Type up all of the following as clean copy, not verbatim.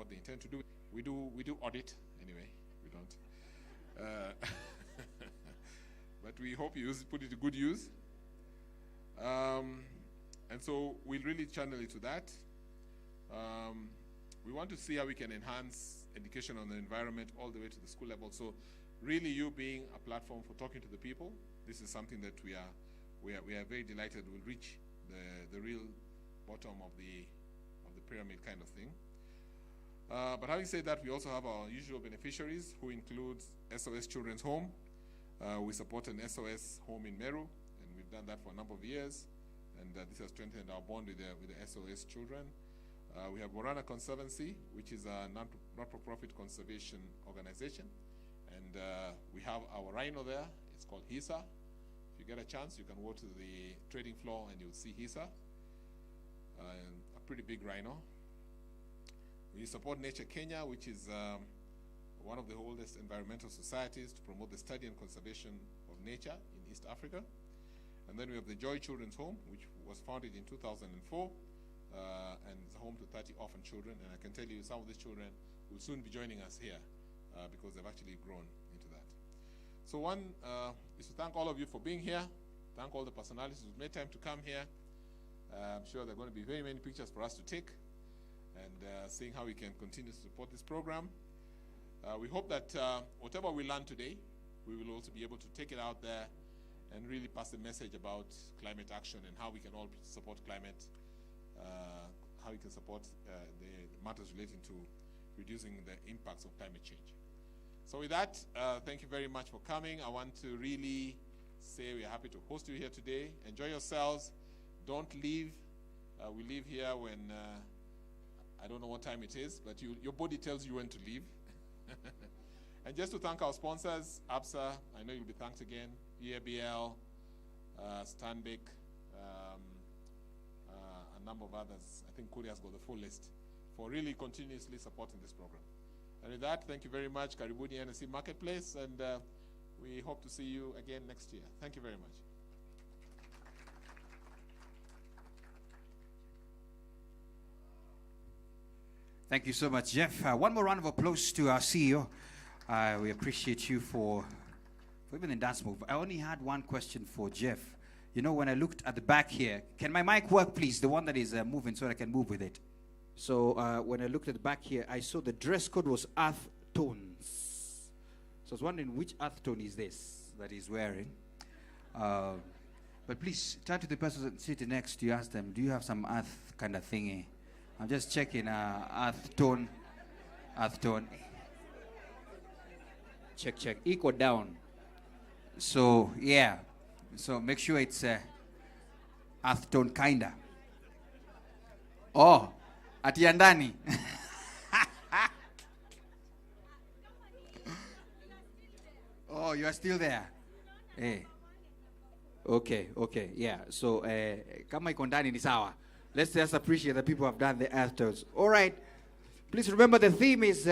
what they intend to do. We do audit anyway. We don't. But we hope you put it to good use. And so we'll really channel it to that. We want to see how we can enhance education on the environment all the way to the school level. So really you being a platform for talking to the people, this is something that we are very delighted will reach the real bottom of the pyramid kind of thing. But having said that, we also have our usual beneficiaries, who includes SOS Children's Home. We support an SOS home in Meru, and we've done that for a number of years, and this has strengthened our bond with the SOS children. We have Borana Conservancy, which is a not-for-profit conservation organization, and we have our rhino there. It's called HISA. If you get a chance, you can go to the trading floor and you'll see HISA, a pretty big rhino. We support Nature Kenya, which is one of the oldest environmental societies to promote the study and conservation of nature in East Africa. And then we have the Joy Children's Home, which was founded in 2004, and is home to 30 orphan children. And I can tell you some of these children will soon be joining us here because they've actually grown into that. So one is to thank all of you for being here. Thank all the personalities who've made time to come here. I'm sure there are going to be very many pictures for us to take, and seeing how we can continue to support this program. We hope that whatever we learn today, we will also be able to take it out there and really pass the message about climate action and how we can all support climate, how we can support the matters relating to reducing the impacts of climate change. So with that, thank you very much for coming. I want to really say we are happy to host you here today. Enjoy yourselves. Don't leave. We leave here when, I don't know what time it is, but your body tells you when to leave. And just to thank our sponsors, ABSA, I know you'll be thanked again, EABL, Stanbic, a number of others. I think Kuria's got the full list for really continuously supporting this program. And with that, thank you very much, Karibuni NSC Marketplace, and we hope to see you again next year. Thank you very much. Thank you so much, Jeff. One more round of applause to our CEO. We appreciate you for even the dance move. I only had one question for Jeff. You know, when I looked at the back here, can my mic work, please? The one that is moving so that I can move with it. So when I looked at the back here, I saw the dress code was earth tones. So I was wondering which earth tone is this that he's wearing. But please turn to the person sitting next to you, ask them, do you have some earth kind of thingy? I'm just checking earth tone. Check. Equal down. So, yeah. So make sure it's earth tone kinda. Oh, atiandani. Oh, you are still there. Hey. Okay, yeah. So, kama iko ndani ni sawa. Let's just appreciate that people have done the earth tones. All right. Please remember the theme is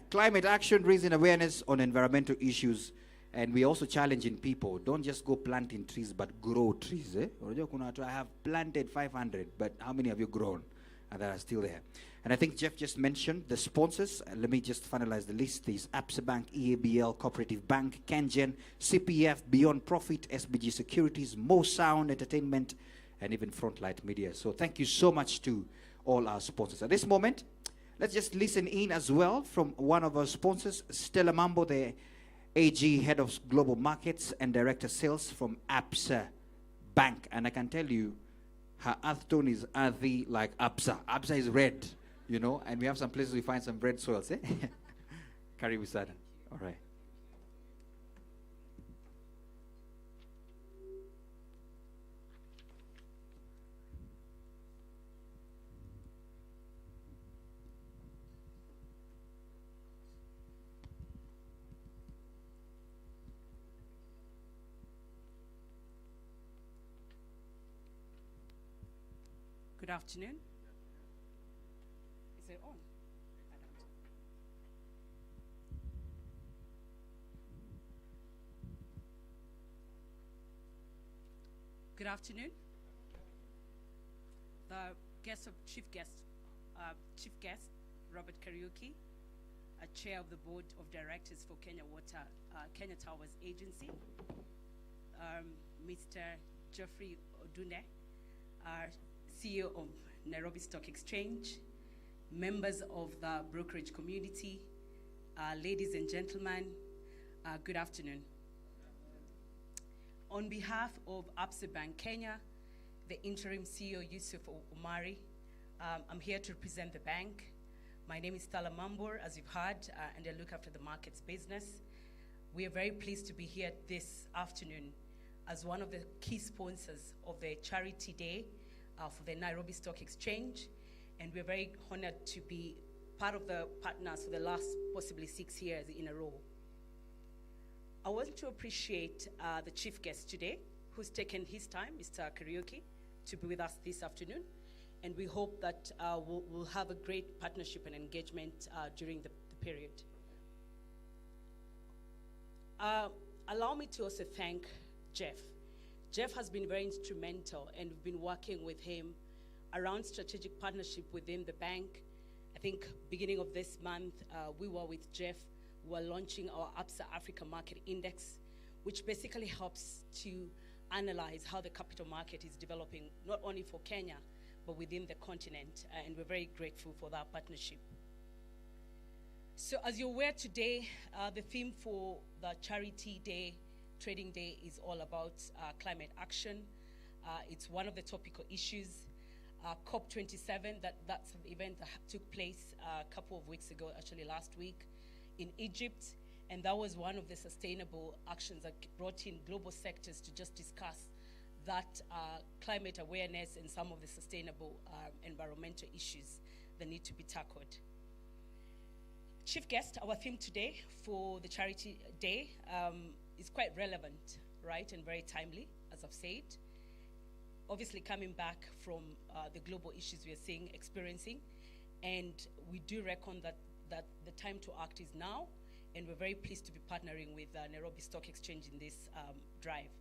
climate action, raising awareness on environmental issues. And we're also challenging people. Don't just go planting trees, but grow trees. I have planted 500, but how many have you grown? And that are still there. And I think Jeff just mentioned the sponsors. Let me just finalize the list. There's ABSA Bank, EABL, Cooperative Bank, KenGen, CPF, Beyond Profit, SBG Securities, Mo Sound Entertainment, and even Frontlight Media. So thank you so much to all our sponsors. At this moment, let's just listen in as well from one of our sponsors, Stella Mambo, the AG, Head of Global Markets and Director Sales from ABSA Bank. And I can tell you, her earth tone is earthy like ABSA. ABSA is red, you know, and we have some places we find some red soils. Karibu sana. All right. Good afternoon. Is it on? I don't know. Good afternoon. The chief guest, Robert Kariuki, Chair of the Board of Directors for Kenya Towers Agency, Mr. Geoffrey Odunde, our CEO of Nairobi Stock Exchange, members of the brokerage community, ladies and gentlemen, good afternoon. On behalf of Absa Bank Kenya, the interim CEO Yusuf Omari, I'm here to represent the bank. My name is Thala Mambur, as you've heard, and I look after the markets business. We are very pleased to be here this afternoon as one of the key sponsors of the Charity Day for the Nairobi Stock Exchange, and we're very honored to be part of the partners for the last possibly 6 years in a row. I want to appreciate the chief guest today, who's taken his time, Mr. Kariuki, to be with us this afternoon. And we hope that we'll have a great partnership and engagement during the period. Allow me to also thank Jeff. Jeff has been very instrumental, and we've been working with him around strategic partnership within the bank. I think beginning of this month, we were with Jeff. We're launching our Absa Africa Market Index, which basically helps to analyze how the capital market is developing, not only for Kenya, but within the continent, and we're very grateful for that partnership. So as you're aware today, the theme for the Charity Day, Trading Day, is all about climate action. It's one of the topical issues. COP27, that's an event that took place a couple of weeks ago, actually last week, in Egypt, and that was one of the sustainable actions that brought in global sectors to just discuss that climate awareness and some of the sustainable environmental issues that need to be tackled. Chief guest, our theme today for the Charity Day is quite relevant, right, and very timely, as I've said. Obviously coming back from the global issues we are experiencing, and we do reckon that the time to act is now, and we're very pleased to be partnering with Nairobi Stock Exchange in this drive.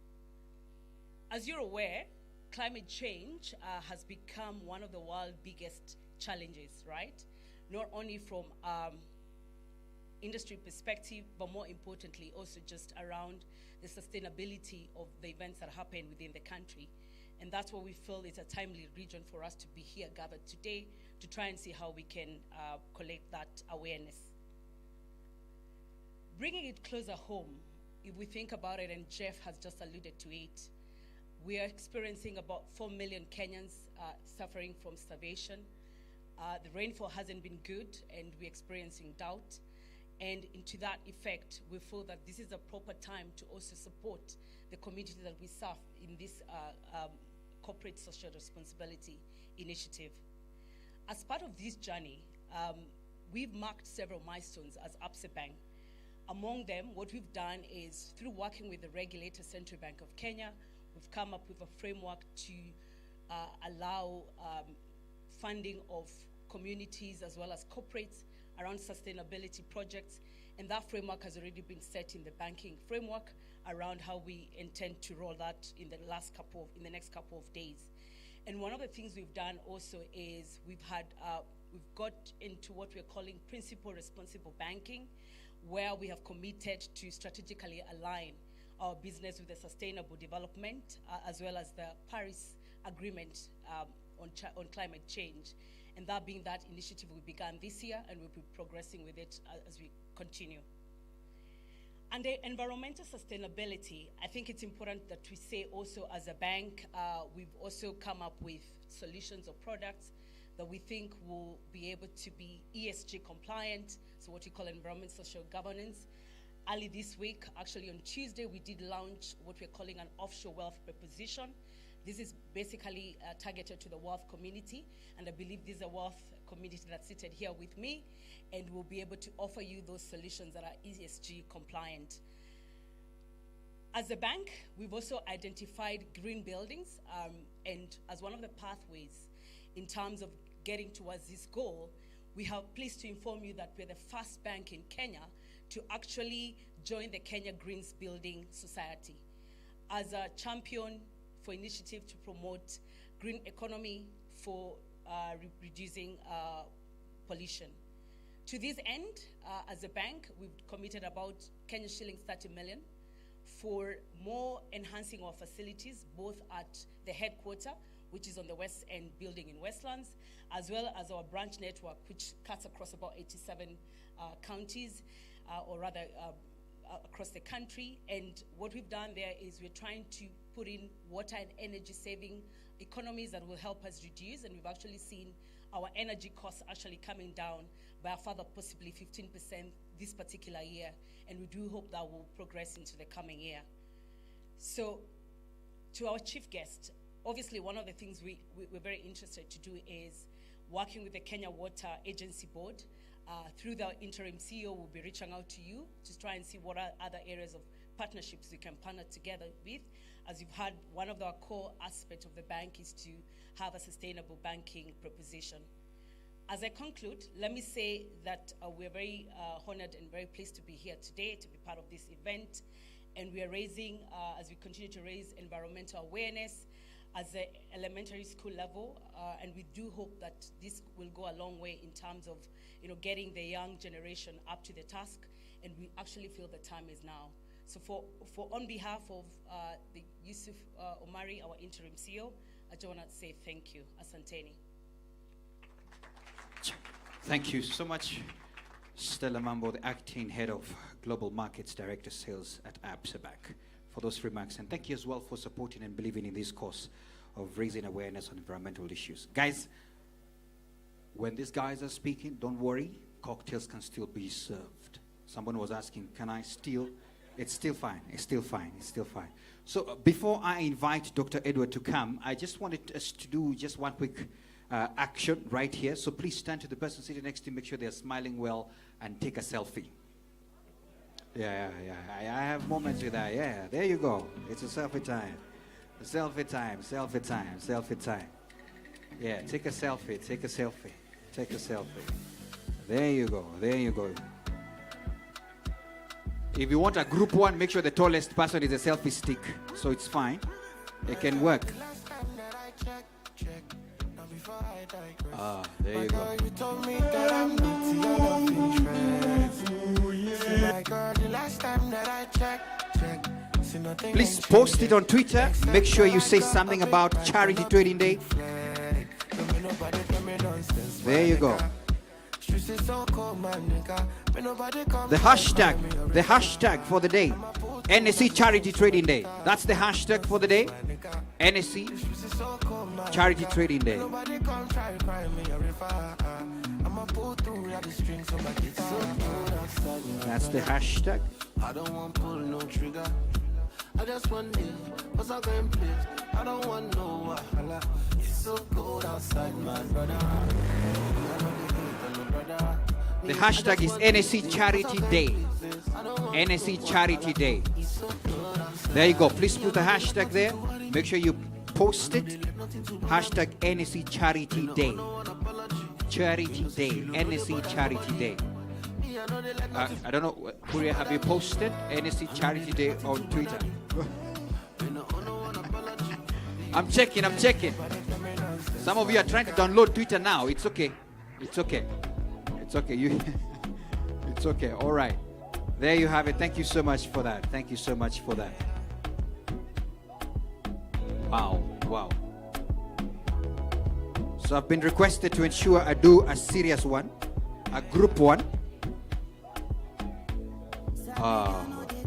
As you're aware, climate change has become one of the world's biggest challenges, right? Not only from industry perspective, but more importantly, also just around the sustainability of the events that happen within the country. And that's what we feel is a timely region for us to be here gathered today to try and see how we can collect that awareness. Bringing it closer home, if we think about it, and Jeff has just alluded to it, we are experiencing about 4 million Kenyans suffering from starvation. The rainfall hasn't been good, and we're experiencing drought. And into that effect, we feel that this is a proper time to also support the community that we serve in this corporate social responsibility initiative. As part of this journey, we've marked several milestones as Absa Bank. Among them, what we've done is, through working with the regulator, Central Bank of Kenya, we've come up with a framework to allow funding of communities as well as corporates around sustainability projects, and that framework has already been set in the banking framework around how we intend to roll that in the next couple of days. And one of the things we've done also is we've got into what we're calling principal responsible banking, where we have committed to strategically align our business with the sustainable development as well as the Paris Agreement on climate change. And that being that initiative we began this year, and we'll be progressing with it as we continue. Under environmental sustainability, I think it's important that we say also as a bank, we've also come up with solutions or products that we think will be able to be ESG compliant, so what we call environment social governance. Early this week, actually on Tuesday, we did launch what we're calling an offshore wealth proposition. This is basically targeted to the wealth community, and I believe this is a wealth community that's seated here with me, and we'll be able to offer you those solutions that are ESG compliant. As a bank, we've also identified green buildings, and as one of the pathways in terms of getting towards this goal, we are pleased to inform you that we're the first bank in Kenya to actually join the Kenya Greens Building Society as a champion for initiative to promote green economy for reducing pollution. To this end, as a bank, we've committed about Kenyan shillings 30 million for more enhancing our facilities, both at the headquarter, which is on the West End building in Westlands, as well as our branch network, which cuts across about 87 counties, or rather across the country. And what we've done there is we're trying to put in water and energy saving economies that will help us reduce, and we've actually seen our energy costs actually coming down by a further possibly 15% this particular year, and we do hope that will progress into the coming year. So, to our chief guest, obviously one of the things we're very interested to do is working with the Kenya Water Agency Board. Through the interim CEO, we'll be reaching out to you to try and see what are other areas of partnerships we can partner together with. As you've heard, one of our core aspects of the bank is to have a sustainable banking proposition. As I conclude, let me say that we're very honored and very pleased to be here today to be part of this event. And we are raising, as we continue to raise environmental awareness as the elementary school level, and we do hope that this will go a long way in terms of getting the young generation up to the task, and we actually feel the time is now. So for on behalf of the Yusuf Omari, our interim CEO, I just want to say thank you. Asanteni. Thank you so much, Stella Mambo, the Acting Head of Global Markets Director Sales at ABSA Bank, for those remarks. And thank you as well for supporting and believing in this cause of raising awareness on environmental issues. Guys, when these guys are speaking, don't worry, cocktails can still be served. Someone was asking, can I still? It's still fine, it's still fine, it's still fine. So before I invite Dr. Edward to come, I just wanted us to do just one quick action right here. So please stand to the person sitting next to you, make sure they're smiling well, and take a selfie. Yeah. I have moments with that. Yeah, there you go. It's a selfie time. Selfie time, selfie time, selfie time. Yeah, take a selfie, take a selfie, take a selfie. There you go, there you go. If you want a group one, make sure the tallest person is a selfie stick. So it's fine. It can work. There you go. Please post it on Twitter. Make sure you say something about Charity Trading Day. There you go. The hashtag for the day, Nse Charity Trading Day. That's the hashtag for the day, Nse Charity Trading Day. That's the hashtag. I don't want pull no trigger. I just want this. What's up going place? I don't want no wahala. It's so cold outside, my brother. The hashtag is Nse Charity Day. Nse Charity Day. There you go. Please put the hashtag there. Make sure you post it. Hashtag Nse Charity Day. Charity Day. Nse Charity Day. I don't know, Korea, have you posted Nse Charity Day on Twitter? I'm checking. Some of you are trying to download Twitter now. It's okay. It's okay. It's okay. All right. There you have it. Thank you so much for that. Thank you so much for that. Wow. So I've been requested to ensure I do a serious one, a group one.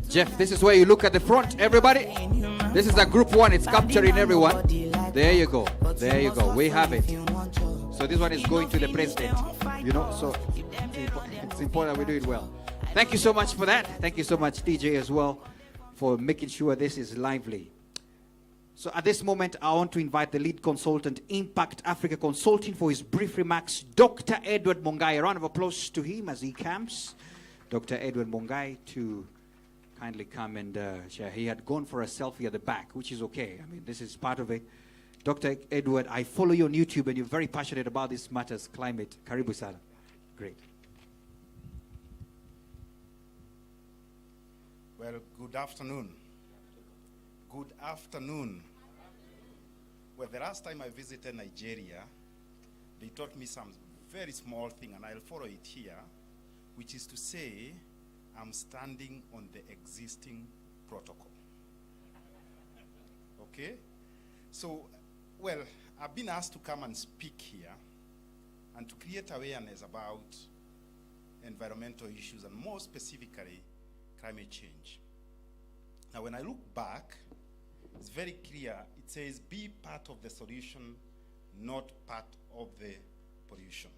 Jeff, this is where you look at the front, everybody. This is a group one. It's capturing everyone. There you go. We have it. So this one is going to the president, so it's important we do it well. Thank you so much for that. Thank you so much, DJ, as well, for making sure this is lively. So at this moment, I want to invite the lead consultant, Impact Africa Consulting, for his brief remarks, Dr. Edward Mongai. A round of applause to him as he comes. Dr. Edward Mongai to kindly come and share. He had gone for a selfie at the back, which is okay. I mean, this is part of it. Dr. Edward, I follow you on YouTube, and you're very passionate about these matters, climate. Karibu sana. Great. Well, good afternoon. Good afternoon. Well, the last time I visited Nigeria, they taught me some very small thing, and I'll follow it here. which is to say, I'm standing on the existing protocol. Okay? So, well, I've been asked to come and speak here and to create awareness about environmental issues and more specifically, climate change. Now, when I look back, it's very clear. It says, be part of the solution, not part of the pollution.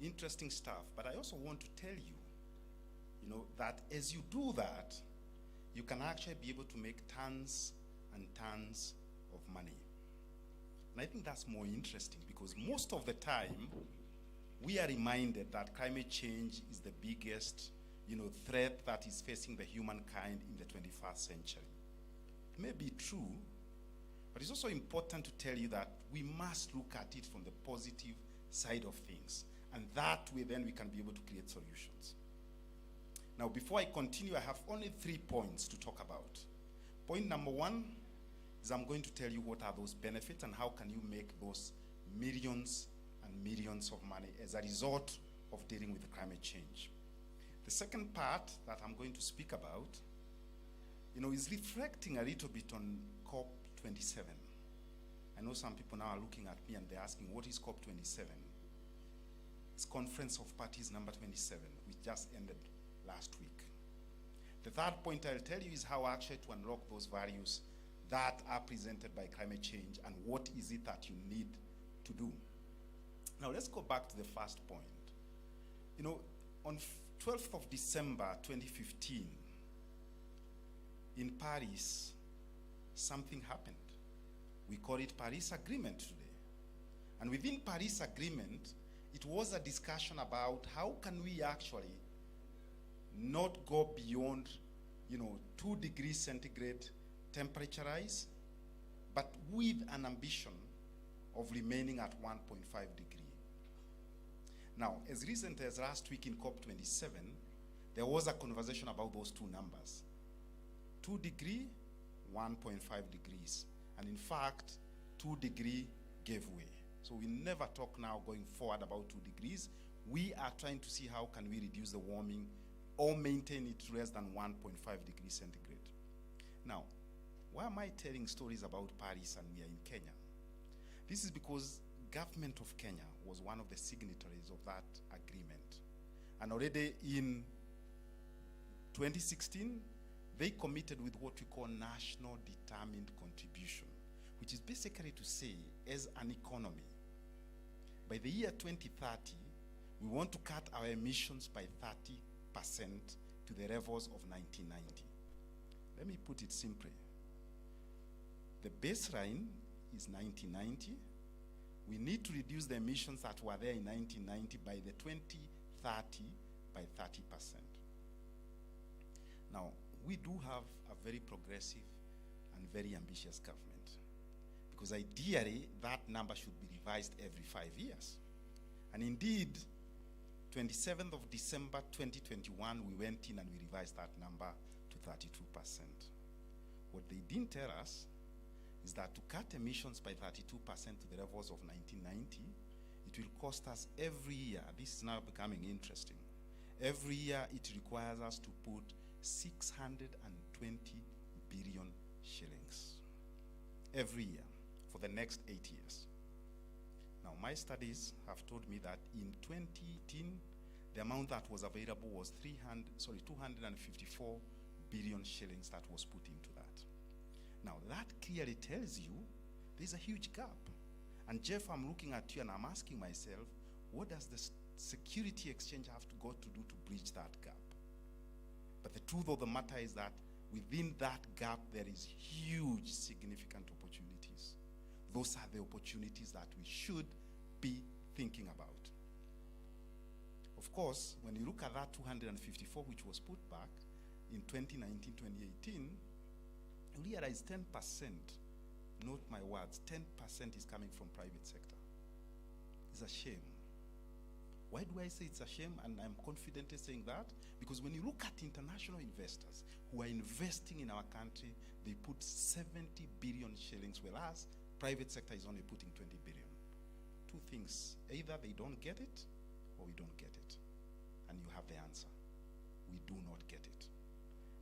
Interesting stuff, but I also want to tell you, that as you do that, you can actually be able to make tons and tons of money. And I think that's more interesting because most of the time, we are reminded that climate change is the biggest, threat that is facing the humankind in the 21st century. It may be true, but it's also important to tell you that we must look at it from the positive side of things. And that way, then we can be able to create solutions. Now, before I continue, I have only 3 points to talk about. Point number 1 is I'm going to tell you what are those benefits and how can you make those millions and millions of money as a result of dealing with climate change. The second part that I'm going to speak about, is reflecting a little bit on COP27. I know some people now are looking at me and they're asking, what is COP27? It's Conference of Parties number 27, which just ended last week. The third point I'll tell you is how actually to unlock those values that are presented by climate change and what is it that you need to do. Now let's go back to the first point. On 12th of December 2015, in Paris, something happened. We call it Paris Agreement today. And within Paris Agreement, it was a discussion about how can we actually not go beyond, 2 degrees centigrade temperature rise, but with an ambition of remaining at 1.5 degree. Now, as recent as last week in COP27, there was a conversation about those 2 numbers. 2 degree, 1.5 degrees. And in fact, 2 degree gave way. So we never talk now going forward about 2 degrees. We are trying to see how can we reduce the warming or maintain it less than 1.5 degrees centigrade. Now, why am I telling stories about Paris and we are in Kenya? This is because government of Kenya was one of the signatories of that agreement. And already in 2016, they committed with what we call national determined contribution, which is basically to say, as an economy, by the year 2030, we want to cut our emissions by 30% to the levels of 1990. Let me put it simply. The baseline is 1990. We need to reduce the emissions that were there in 1990 by the 2030 by 30%. Now, we do have a very progressive and very ambitious government, because ideally that number should be revised every 5 years. And indeed, 27th of December 2021, we went in and we revised that number to 32%. What they didn't tell us is that to cut emissions by 32% to the levels of 1990, it will cost us every year. This is now becoming interesting. Every year it requires us to put 620 billion shillings. Every year for the next 8 years. Now, my studies have told me that in 2018, the amount that was available was 254 billion shillings that was put into that. Now, that clearly tells you there's a huge gap. And Jeff, I'm looking at you and I'm asking myself, what does the Security Exchange have to go to do to bridge that gap? But the truth of the matter is that within that gap, there is huge, significant opportunities. Those are the opportunities that we should be thinking about. Of course, when you look at that 254, which was put back in 2019, 2018, you realize 10%, note my words, 10% is coming from private sector. It's a shame. Why do I say it's a shame? And I'm confidently saying that because when you look at international investors who are investing in our country, they put 70 billion shillings, whereas private sector is only putting 20 billion. Two things, either they don't get it or we don't get it. And we do not get it.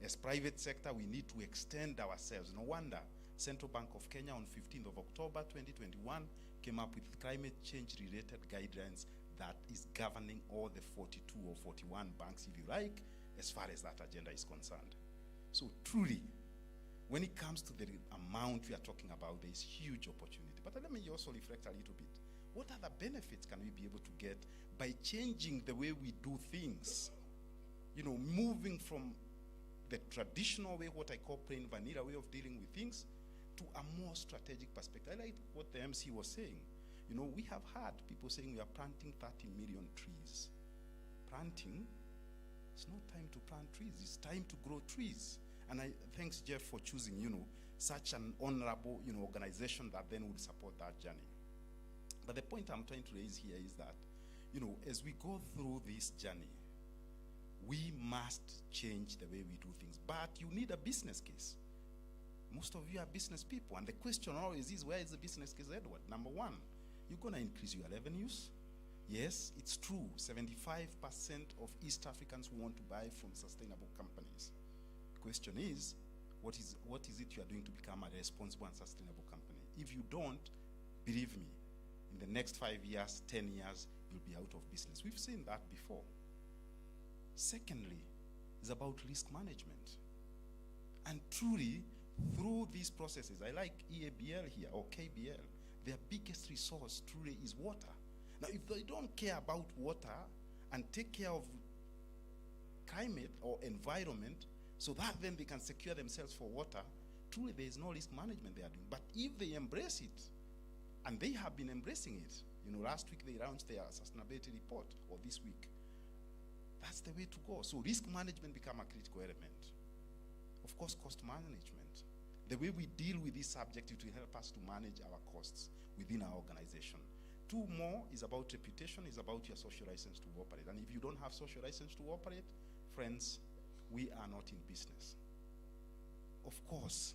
As private sector, we need to extend ourselves. No wonder Central Bank of Kenya on 15th of October 2021 came up with climate change related guidelines that is governing all the 42 or 41 banks, if you like, as far as that agenda is concerned. So truly, when it comes to the amount we are talking about, there is huge opportunity. But let me also reflect a little bit. What other benefits can we be able to get by changing the way we do things? You know, moving from the traditional way, what I call plain vanilla way of dealing with things, to a more strategic perspective. I like what the MC was saying. You know, we have had people saying we are planting 30 million trees. Planting, it's not time to plant trees, it's time to grow trees. And I thanks Jeff for choosing, you know, such an honorable, you know, organization that then would support that journey. But the point I'm trying to raise here is that, you know, as we go through this journey, we must change the way we do things. But you need a business case. Most of you are business people, and the question always is, where is the business case, Edward? Number one, you're going to increase your revenues. Yes, it's true, 75% of East Africans want to buy from sustainable companies. The question is, what is it you are doing to become a responsible and sustainable company? If you don't, believe me, in the next 5 years, 10 years, you'll be out of business. We've seen that before. Secondly, is about risk management. And truly, through these processes, I like EABL here, or KBL, their biggest resource truly is water. Now, if they don't care about water and take care of climate or environment, so that then they can secure themselves for water, truly there is no risk management they are doing. But if they embrace it, and they have been embracing it, you know, last week they launched their sustainability report, or this week, that's the way to go. So risk management become a critical element. Of course, cost management. The way we deal with this subject, it will help us to manage our costs within our organization. Two more is about reputation, is about your social license to operate. And if you don't have social license to operate, friends, we are not in business. Of course,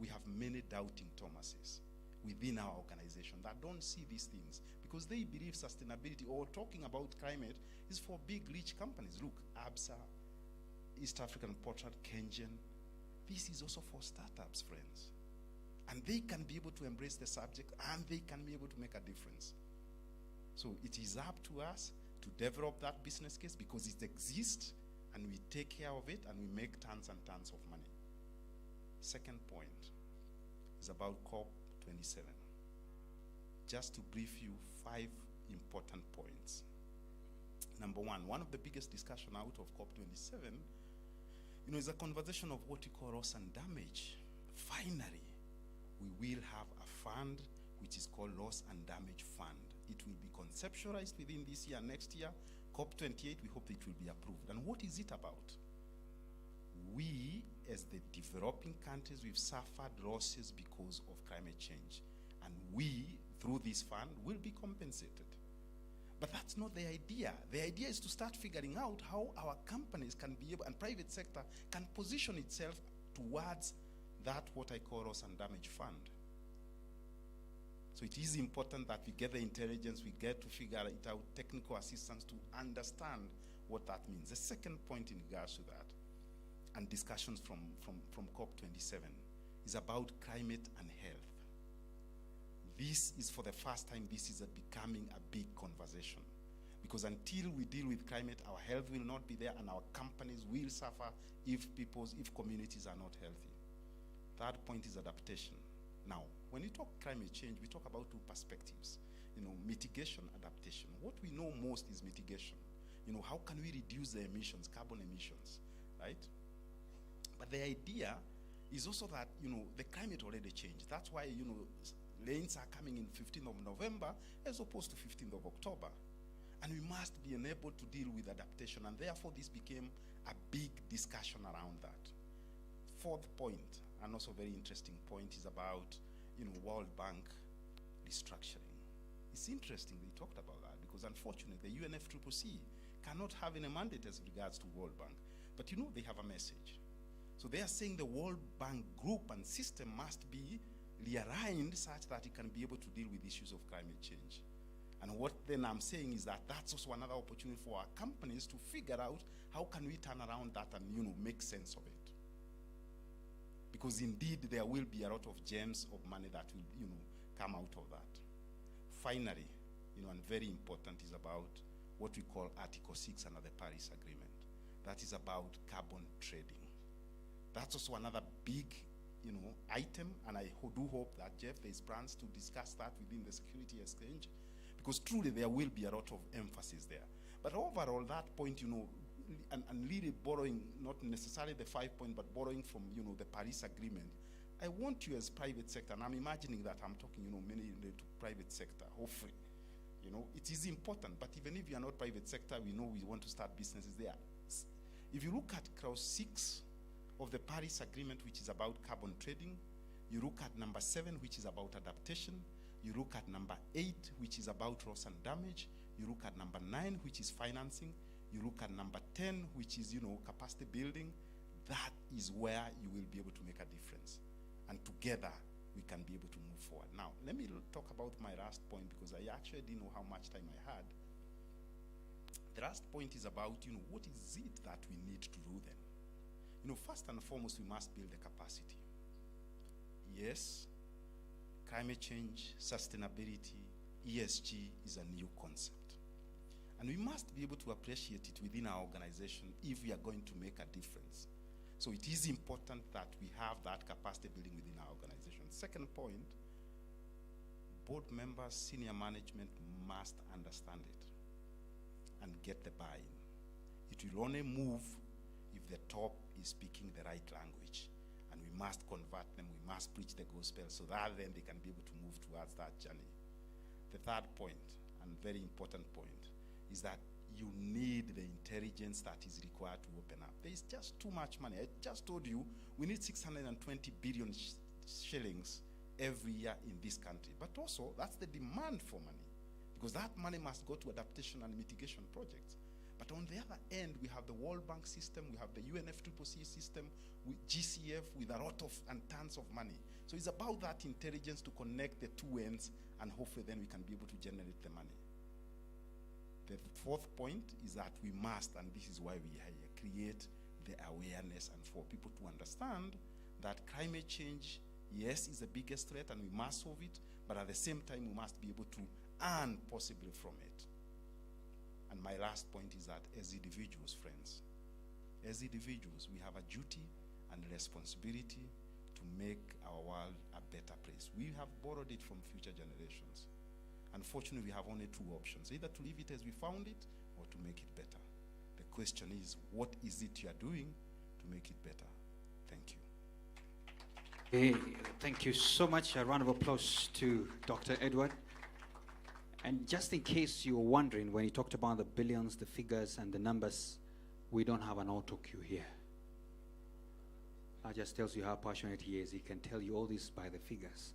we have many doubting Thomases within our organization that don't see these things because they believe sustainability or talking about climate is for big, rich companies. Look, ABSA, East African Portrait, Kengen. This is also for startups, friends. And they can be able to embrace the subject and they can be able to make a difference. So it is up to us to develop that business case because it exists and we take care of it and we make tons and tons of money. Second point is about COP27. Just to brief you, 5 important points. Number one of the biggest discussion out of COP27, you know, is a conversation of what you call loss and damage. Finally, we will have a fund which is called Loss and Damage Fund. It will be conceptualized within this year, next year. COP28, we hope it will be approved. And what is it about? We, as the developing countries, we've suffered losses because of climate change. And we, through this fund, will be compensated. But that's not the idea. The idea is to start figuring out how our companies can be able, and private sector can position itself towards that what I call loss and damage fund. So it is important that we get the intelligence, we get to figure it out, technical assistance to understand what that means. The second point in regards to that, and discussions from COP27, is about climate and health. This is for the first time, this is becoming a big conversation. Because until we deal with climate, our health will not be there and our companies will suffer if communities are not healthy. Third point is adaptation. Now, when you talk climate change, we talk about 2 perspectives. You know, mitigation, adaptation. What we know most is mitigation. You know, how can we reduce the emissions, carbon emissions, right? But the idea is also that, you know, the climate already changed. That's why, you know, rains are coming in 15th of November as opposed to 15th of October. And we must be enabled to deal with adaptation. And therefore, this became a big discussion around that. Fourth point, and also very interesting point, is about, you know, World Bank restructuring. It's interesting they talked about that because unfortunately the UNFCCC cannot have any mandate as regards to World Bank. But you know, they have a message. So they are saying the World Bank group and system must be realigned such that it can be able to deal with issues of climate change. And what then I'm saying is that that's also another opportunity for our companies to figure out how can we turn around that and, make sense of it. Because indeed there will be a lot of gems of money that will, come out of that. Finally, and very important is about what we call Article 6 under the Paris Agreement. That is about carbon trading. That's also another big, item, and I do hope that, Jeff, there's plans to discuss that within the Security Exchange, because truly there will be a lot of emphasis there. But overall, that point, and really borrowing, not necessarily the 5 point, but borrowing from, the Paris Agreement, I want you as private sector, and I'm imagining that I'm talking, mainly to private sector, hopefully. It is important, but even if you are not private sector, we know we want to start businesses there. If you look at clause 6 of the Paris Agreement, which is about carbon trading, you look at number 7, which is about adaptation, you look at number 8, which is about loss and damage, you look at number 9, which is financing, you look at number 10, which is, capacity building. That is where you will be able to make a difference. And together, we can be able to move forward. Now, let me talk about my last point, because I actually didn't know how much time I had. The last point is about, what is it that we need to do then? First and foremost, we must build the capacity. Yes, climate change, sustainability, ESG is a new concept. And we must be able to appreciate it within our organization if we are going to make a difference. So it is important that we have that capacity building within our organization. Second point, board members, senior management must understand it and get the buy-in. It will only move if the top is speaking the right language. And we must convert them, we must preach the gospel, so that then they can be able to move towards that journey. The third point, and very important point, is that you need the intelligence that is required to open up. There is just too much money. I just told you we need 620 billion shillings every year in this country. But also, that's the demand for money, because that money must go to adaptation and mitigation projects. But on the other end, we have the World Bank system, we have the UNFCCC system, with GCF, with a lot of and tons of money. So it's about that intelligence to connect the two ends, and hopefully then we can be able to generate the money. The fourth point is that we must, and this is why we create the awareness, and for people to understand that climate change, yes, is the biggest threat and we must solve it, but at the same time we must be able to earn possibly from it. And my last point is that as individuals, friends, as individuals, we have a duty and responsibility to make our world a better place. We have borrowed it from future generations. Unfortunately, we have only two options, either to leave it as we found it or to make it better. The question is, what is it you are doing to make it better? Thank you. Thank you so much. A round of applause to Dr. Edward. And just in case you were wondering, when he talked about the billions, the figures, and the numbers, we don't have an auto cue here. That just tells you how passionate he is. He can tell you all this by the figures.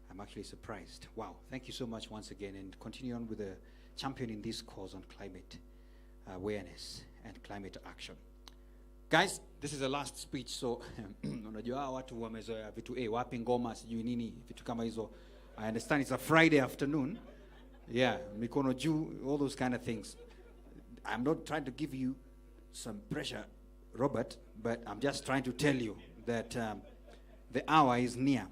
I'm actually surprised. Wow. Thank you so much once again, and continue on with the championing this cause on climate awareness and climate action. Guys, this is the last speech, so unajua watu wamezoea vitu wapi ngoma sijui nini vitu kama hizo. I understand it's a Friday afternoon. Yeah, mikono juu, all those kind of things. I'm not trying to give you some pressure, Robert, but I'm just trying to tell you that the hour is near.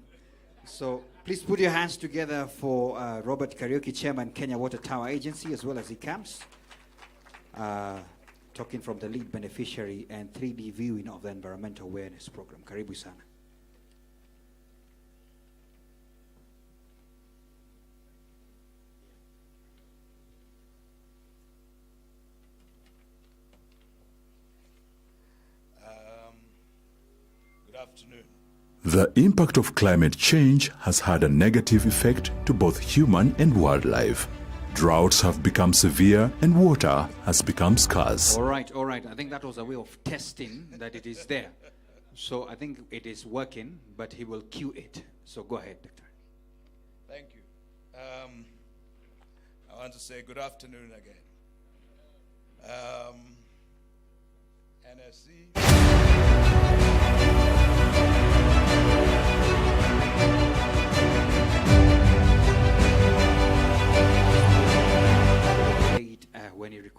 So please put your hands together for Robert Karaoke, Chairman, Kenya Water Tower Agency, as well as ECAMS, talking from the lead beneficiary and 3D viewing of the Environmental Awareness Program. Karibu sana. Good afternoon. The impact of climate change has had a negative effect to both human and wildlife. Droughts have become severe and water has become scarce. All right. I think that was a way of testing that it is there. So I think it is working, but he will cue it. So go ahead, Doctor. Thank you. I want to say good afternoon again. NSC.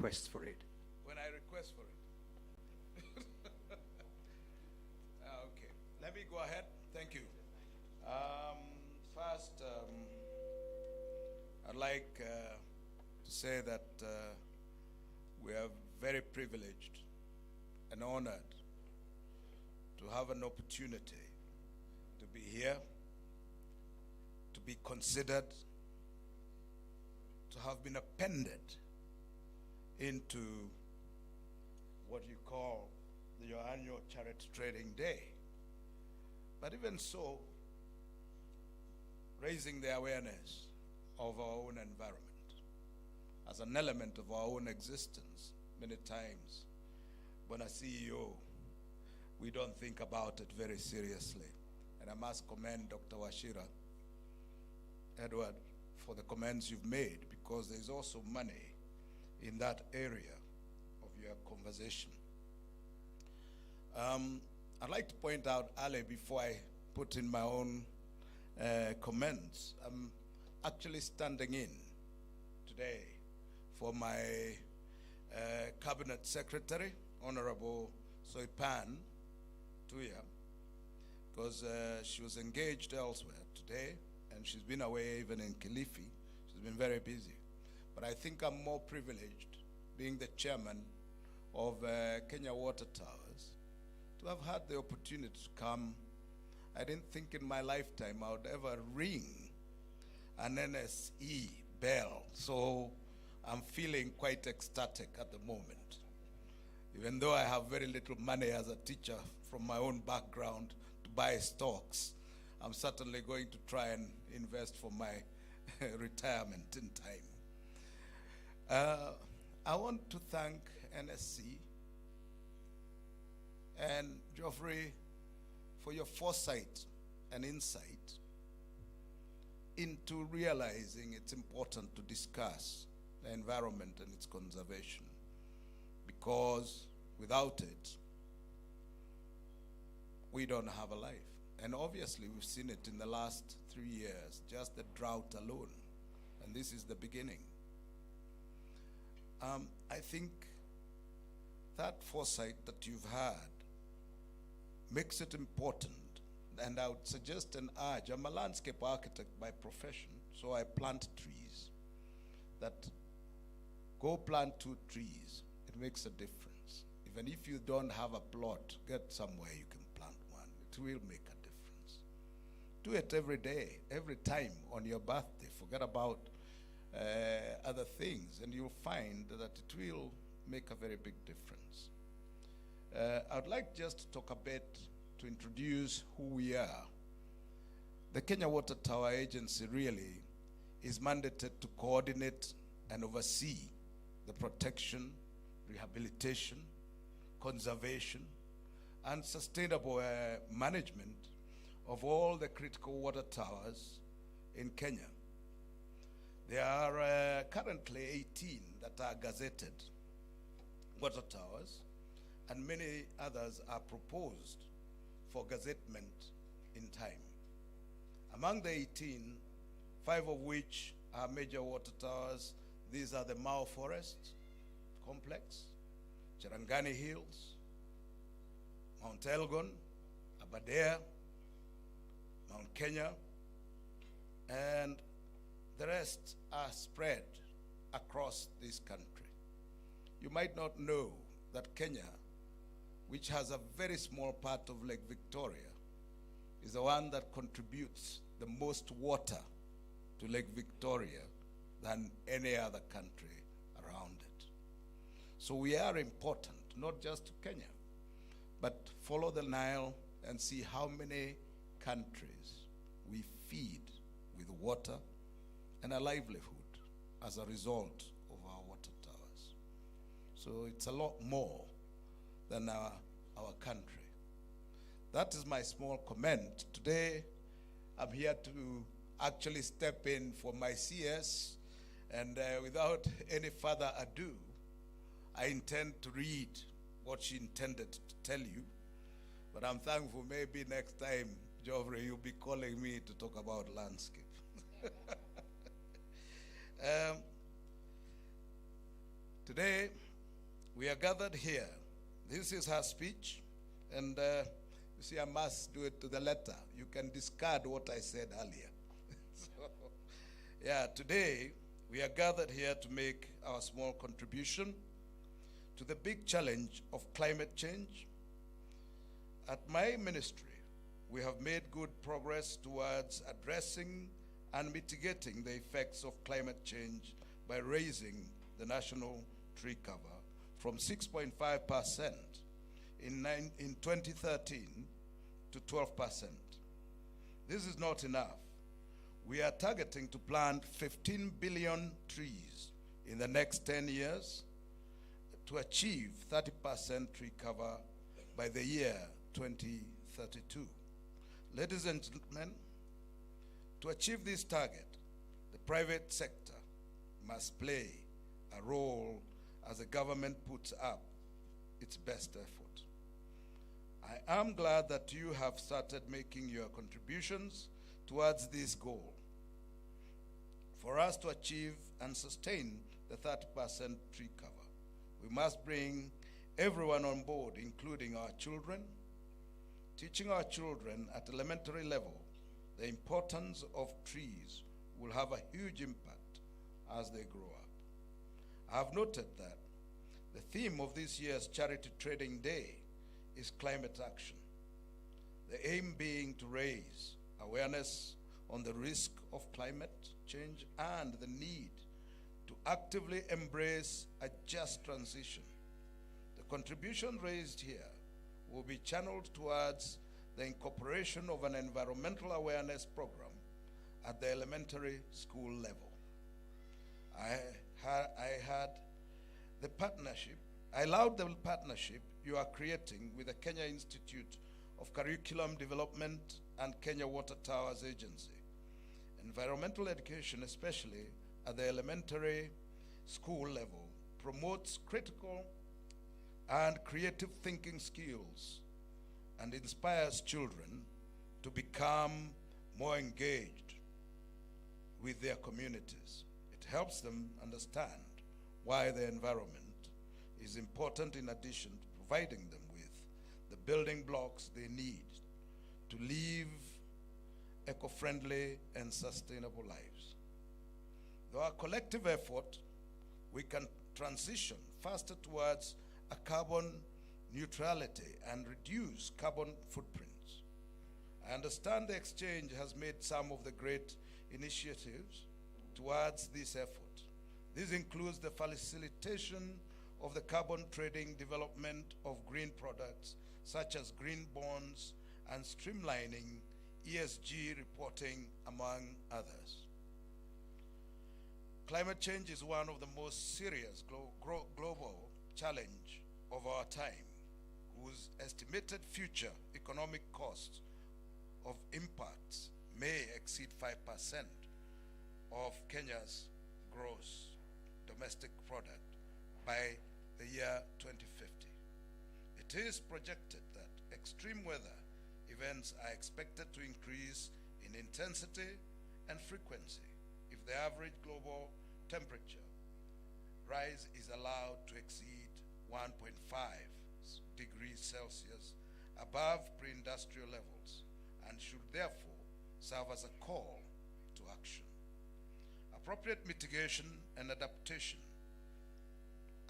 requests for it. When I request for it. Okay, let me go ahead. Thank you. First, I'd like to say that we are very privileged and honored to have an opportunity to be here, to be considered, to have been appended into what you call your annual Charity Trading Day. But even so, raising the awareness of our own environment as an element of our own existence. Many times, when a CEO, we don't think about it very seriously. And I must commend Dr. Washira, Edward, for the comments you've made, because there's also money in that area of your conversation. I'd like to point out, Ali, before I put in my own comments, I'm actually standing in today for my Cabinet Secretary, Honorable Soipan Tuya, because she was engaged elsewhere today, and she's been away even in Kilifi. She's been very busy. But I think I'm more privileged, being the chairman of Kenya Water Towers, to have had the opportunity to come. I didn't think in my lifetime I would ever ring an NSE bell. So I'm feeling quite ecstatic at the moment. Even though I have very little money as a teacher from my own background to buy stocks, I'm certainly going to try and invest for my retirement in time. I want to thank NSC and Geoffrey for your foresight and insight into realizing it's important to discuss the environment and its conservation, because without it, we don't have a life. And obviously, we've seen it in the last 3 years, just the drought alone. And this is the beginning. I think that foresight that you've had makes it important. And I would suggest and urge, I'm a landscape architect by profession, so I plant trees. That go plant 2 trees, it makes a difference. Even if you don't have a plot, get somewhere you can plant one. It will make a difference. Do it every day, every time on your birthday. Forget about other things, and you'll find that it will make a very big difference. I'd like just to talk a bit to introduce who we are. The Kenya Water Tower Agency really is mandated to coordinate and oversee the protection, rehabilitation, conservation, and sustainable management of all the critical water towers in Kenya. There are currently 18 that are gazetted water towers, and many others are proposed for gazettement in time. Among the 18, 5 of which are major water towers. These are the Mao Forest Complex, Cherangani Hills, Mount Elgon, Aberdare, Mount Kenya, and the rest are spread across this country. You might not know that Kenya, which has a very small part of Lake Victoria, is the one that contributes the most water to Lake Victoria than any other country around it. So we are important, not just to Kenya, but follow the Nile and see how many countries we feed with water and a livelihood as a result of our water towers. So it's a lot more than our country. That is my small comment. Today, I'm here to actually step in for my CS, and without any further ado, I intend to read what she intended to tell you, but I'm thankful maybe next time, Geoffrey, you'll be calling me to talk about landscape. Today, we are gathered here. This is her speech, and you see, I must do it to the letter. You can discard what I said earlier. So, yeah, today we are gathered here to make our small contribution to the big challenge of climate change. At my ministry, we have made good progress towards addressing and mitigating the effects of climate change by raising the national tree cover from 6.5% in 2013 to 12%. This is not enough. We are targeting to plant 15 billion trees in the next 10 years to achieve 30% tree cover by the year 2032. Ladies and gentlemen, to achieve this target, the private sector must play a role as the government puts up its best effort. I am glad that you have started making your contributions towards this goal. For us to achieve and sustain the 30% tree cover, we must bring everyone on board, including our children. Teaching our children at elementary level the importance of trees will have a huge impact as they grow up. I have noted that the theme of this year's Charity Trading Day is climate action, the aim being to raise awareness on the risk of climate change and the need to actively embrace a just transition. The contribution raised here will be channeled towards the incorporation of an environmental awareness program at the elementary school level. I allowed the partnership you are creating with the Kenya Institute of Curriculum Development and Kenya Water Towers Agency. Environmental education, especially at the elementary school level, promotes critical and creative thinking skills and inspires children to become more engaged with their communities. It helps them understand why the environment is important, in addition to providing them with the building blocks they need to live eco-friendly and sustainable lives. Through our collective effort, we can transition faster towards a carbon neutrality and reduce carbon footprints. I understand the exchange has made some of the great initiatives towards this effort. This includes the facilitation of the carbon trading development of green products such as green bonds and streamlining ESG reporting, among others. Climate change is one of the most serious global challenge of our time, whose estimated future economic cost of impacts may exceed 5% of Kenya's gross domestic product by the year 2050. It is projected that extreme weather events are expected to increase in intensity and frequency if the average global temperature rise is allowed to exceed 1.5 degrees Celsius above pre-industrial levels, and should therefore serve as a call to action. Appropriate mitigation and adaptation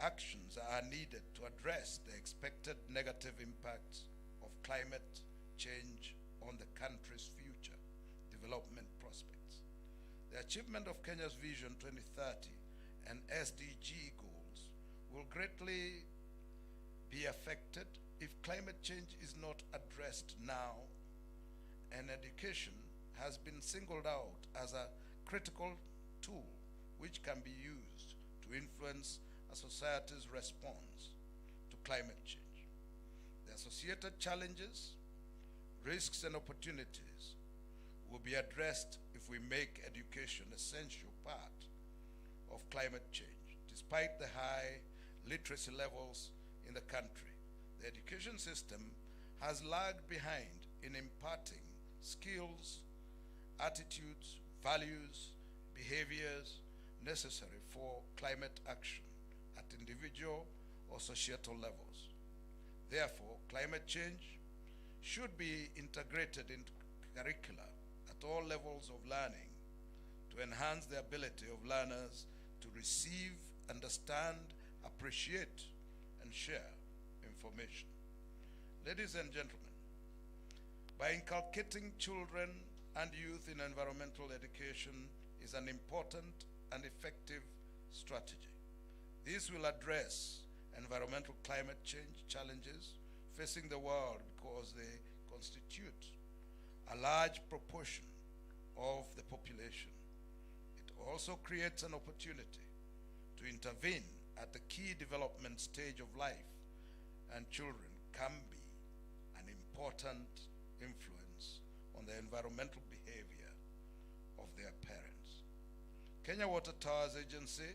actions are needed to address the expected negative impacts of climate change on the country's future development prospects. The achievement of Kenya's Vision 2030 and SDG goals will greatly be affected if climate change is not addressed now, and education has been singled out as a critical tool which can be used to influence a society's response to climate change. The associated challenges, risks, and opportunities will be addressed if we make education an essential part of climate change. Despite the high literacy levels in the country, the education system has lagged behind in imparting skills, attitudes, values, behaviors necessary for climate action at individual, or societal levels. Therefore, climate change should be integrated into curricula at all levels of learning to enhance the ability of learners to receive, understand, appreciate, and share information. Ladies and gentlemen, by inculcating children and youth in environmental education is an important and effective strategy. This will address environmental climate change challenges facing the world because they constitute a large proportion of the population. It also creates an opportunity to intervene at the key development stage of life, and children can be an important influence on the environmental behavior of their parents. Kenya Water Towers Agency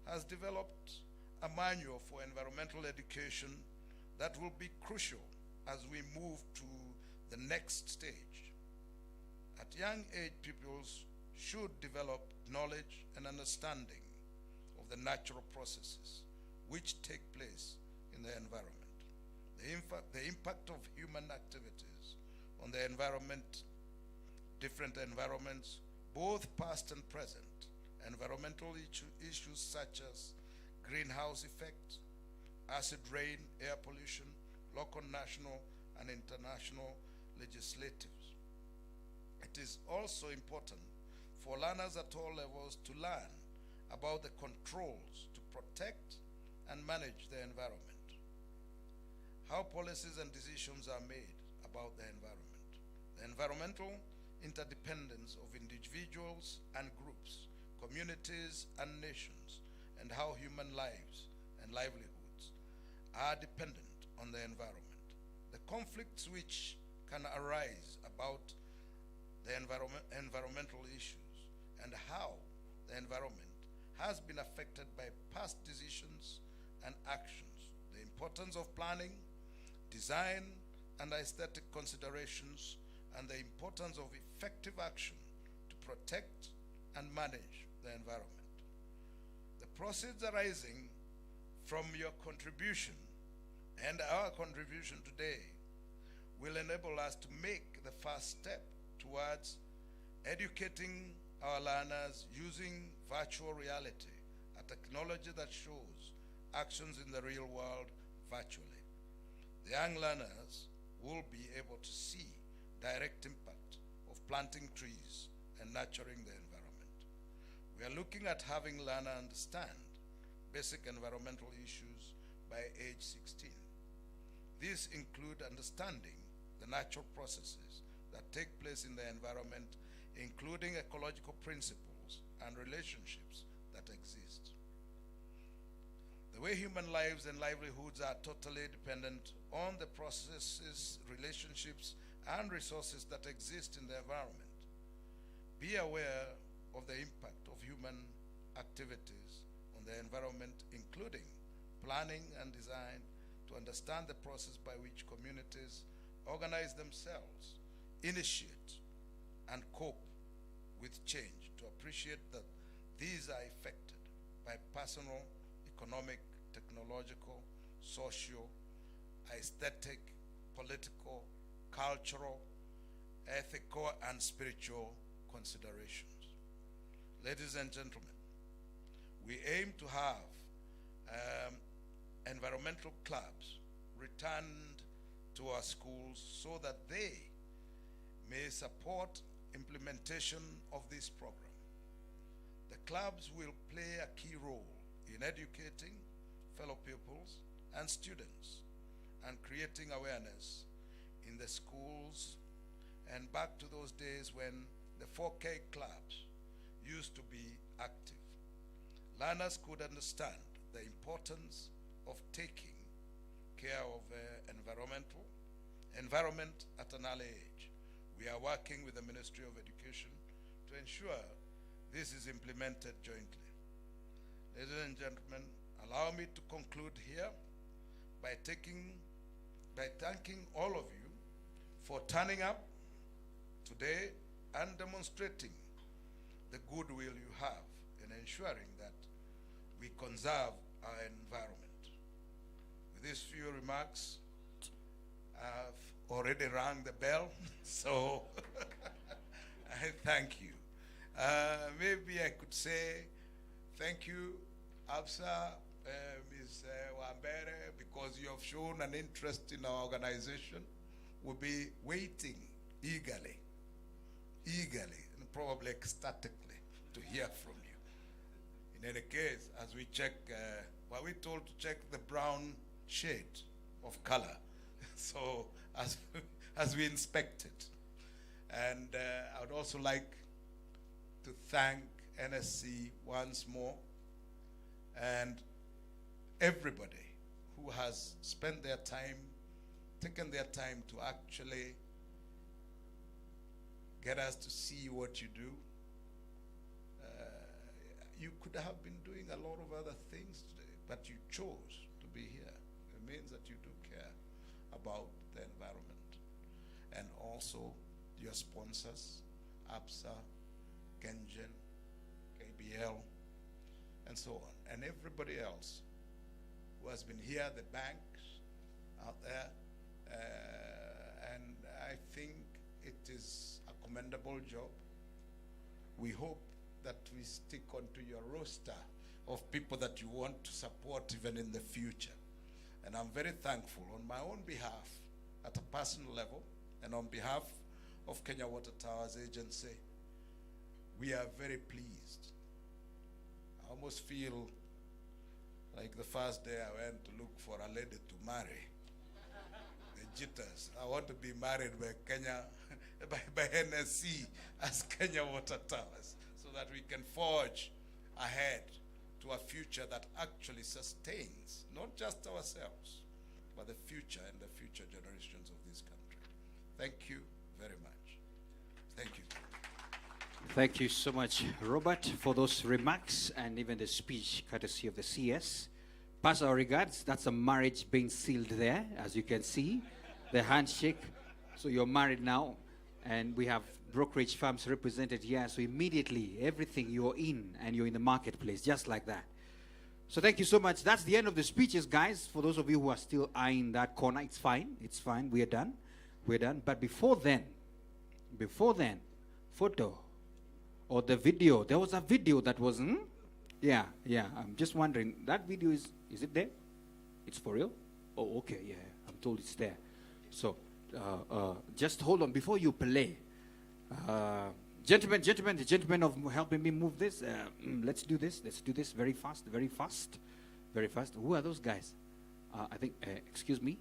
has developed a manual for environmental education that will be crucial as we move to the next stage. At young age, pupils should develop knowledge and understanding of the natural processes which take place in the environment. The impact of human activities on the environment, different environments, both past and present, environmental issues such as greenhouse effect, acid rain, air pollution, local, national, and international legislatives. It is also important for learners at all levels to learn about the controls to protect and manage the environment, how policies and decisions are made about the environment, the environmental interdependence of individuals and groups, communities and nations, and how human lives and livelihoods are dependent on the environment, the conflicts which can arise about the environmental issues, and how the environment has been affected by past decisions and actions, the importance of planning, design, and aesthetic considerations, and the importance of effective action to protect and manage the environment. The proceeds arising from your contribution and our contribution today will enable us to make the first step towards educating our learners using virtual reality, a technology that shows actions in the real world virtually. The young learners will be able to see direct impact of planting trees and nurturing the environment. We are looking at having learners understand basic environmental issues by age 16. These include understanding the natural processes that take place in the environment, including ecological principles and relationships that exist. The way human lives and livelihoods are totally dependent on the processes, relationships, and resources that exist in the environment. Be aware of the impact of human activities on the environment, including planning and design, to understand the process by which communities organize themselves, initiate, and cope with change, to appreciate that these are affected by personal, economic, technological, social, aesthetic, political, cultural, ethical, and spiritual considerations. Ladies and gentlemen, we aim to have environmental clubs returned to our schools so that they may support implementation of this program. The clubs will play a key role in educating fellow pupils and students and creating awareness in the schools, and back to those days when the 4K clubs used to be active. Learners could understand the importance of taking care of environment at an early age. We are working with the Ministry of Education to ensure this is implemented jointly. Ladies and gentlemen, allow me to conclude here by thanking all of you for turning up today and demonstrating the goodwill you have in ensuring that we conserve our environment. these few remarks, I've already rang the bell, so I thank you. Maybe I could say thank you, Absa, Ms. Wambere, because you have shown an interest in our organization. We'll be waiting eagerly, and probably ecstatically to hear from you. In any case, as we check, we're told to check the brown shade of color. So as we inspect it. And I would also like to thank NSC once more and everybody who has spent their time, taken their time to actually get us to see what you do. You could have been doing a lot of other things today, but you chose to be here. It means that you do care about the environment. And also your sponsors, APSA, Kengen, KBL, and so on, and everybody else who has been here, the banks out there, and I think it is a commendable job. We hope that we stick onto your roster of people that you want to support even in the future. And I'm very thankful on my own behalf, at a personal level, and on behalf of Kenya Water Towers Agency, we are very pleased. I almost feel like the first day I went to look for a lady to marry. The jitters. I want to be married by Kenya, by NSC as Kenya Water Towers, so that we can forge ahead to a future that actually sustains not just ourselves, but the future and the future generations of this country. Thank you very much. Thank you. Thank you so much, Robert, for those remarks and even the speech courtesy of the CS. Pass our regards. That's a marriage being sealed there, as you can see. The handshake. So you're married now, and we have brokerage firms represented here. So immediately, everything you're in, and you're in the marketplace, just like that. So thank you so much. That's the end of the speeches, guys. For those of you who are still eyeing that corner, it's fine. It's fine. We are done. We're done. But before then, photo or the video. There was a video that was, Yeah. I'm just wondering, that video is it there? It's for real? Oh, okay, yeah. I'm told it's there. So, just hold on before you play. The gentlemen of helping me move this. Let's do this very fast. Who are those guys? I think, excuse me.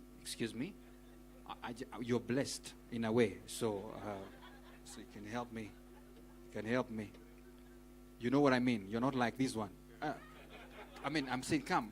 You're blessed in a way, so you can help me. You know what I mean? You're not like this one. I'm saying, come.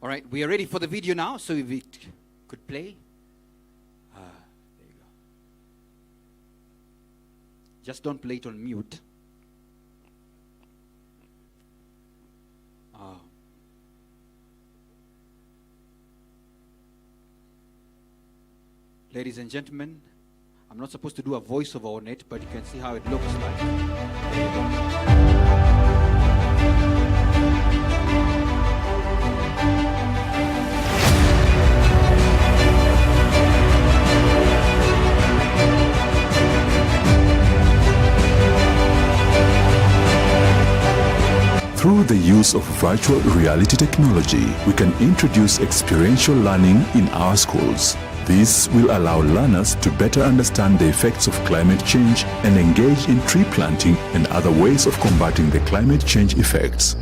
All right, we are ready for the video now, so if it could play. There you go. Just don't play it on mute. Ladies and gentlemen, I'm not supposed to do a voiceover on it, but you can see how it looks like. There you go. Through the use of virtual reality technology, we can introduce experiential learning in our schools. This will allow learners to better understand the effects of climate change and engage in tree planting and other ways of combating the climate change effects.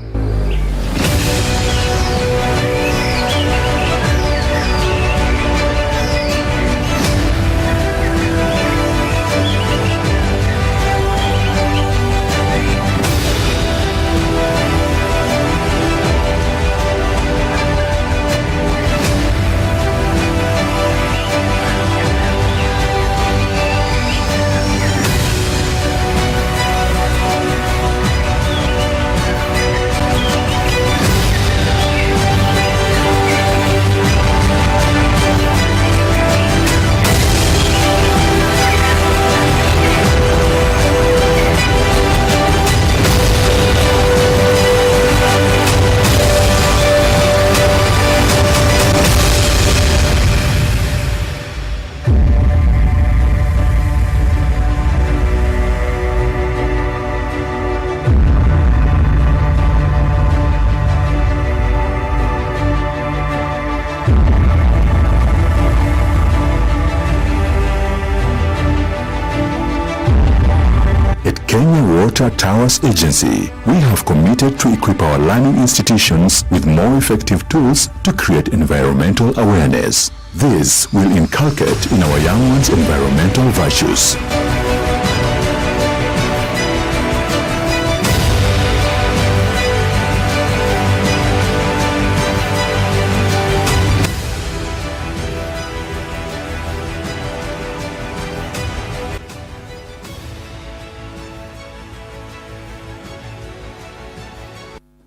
Water Towers Agency, we have committed to equip our learning institutions with more effective tools to create environmental awareness. This will inculcate in our young ones environmental virtues.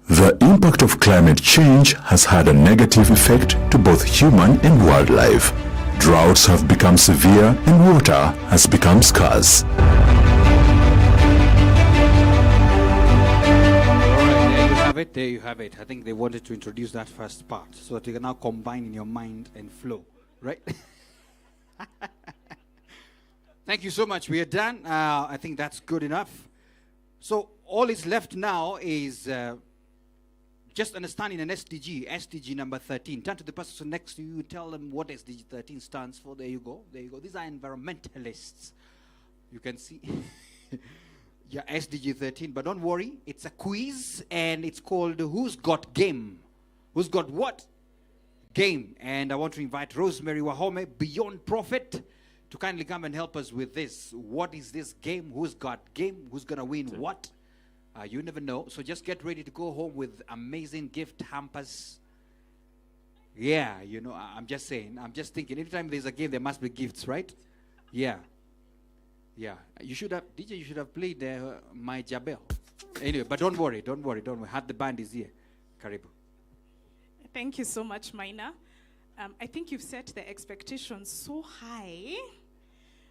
The impact of climate change has had a negative effect to both human and wildlife. Droughts have become severe and water has become scarce. There you have it. I think they wanted to introduce that first part so that you can now combine in your mind and flow, right? Thank you so much. We are done. I think that's good enough. So all is left now is just understanding an SDG number 13. Turn to the person next to you, tell them what SDG 13 stands for. There you go. There you go. These are environmentalists. You can see. Yeah, SDG 13. But don't worry. It's a quiz, and it's called Who's Got Game? Who's got what? Game. And I want to invite Rosemary Wahome, Beyond Prophet, to kindly come and help us with this. What is this game? Who's got game? Who's going to win what? You never know. So just get ready to go home with amazing gift hampers. Yeah, you know, I'm just saying. I'm just thinking, anytime there's a game, there must be gifts, right? Yeah. Yeah. You should have, DJ, you should have played My Jabel. Anyway, but don't worry. Had the band is here. Karibu. Thank you so much, Maina. I think you've set the expectations so high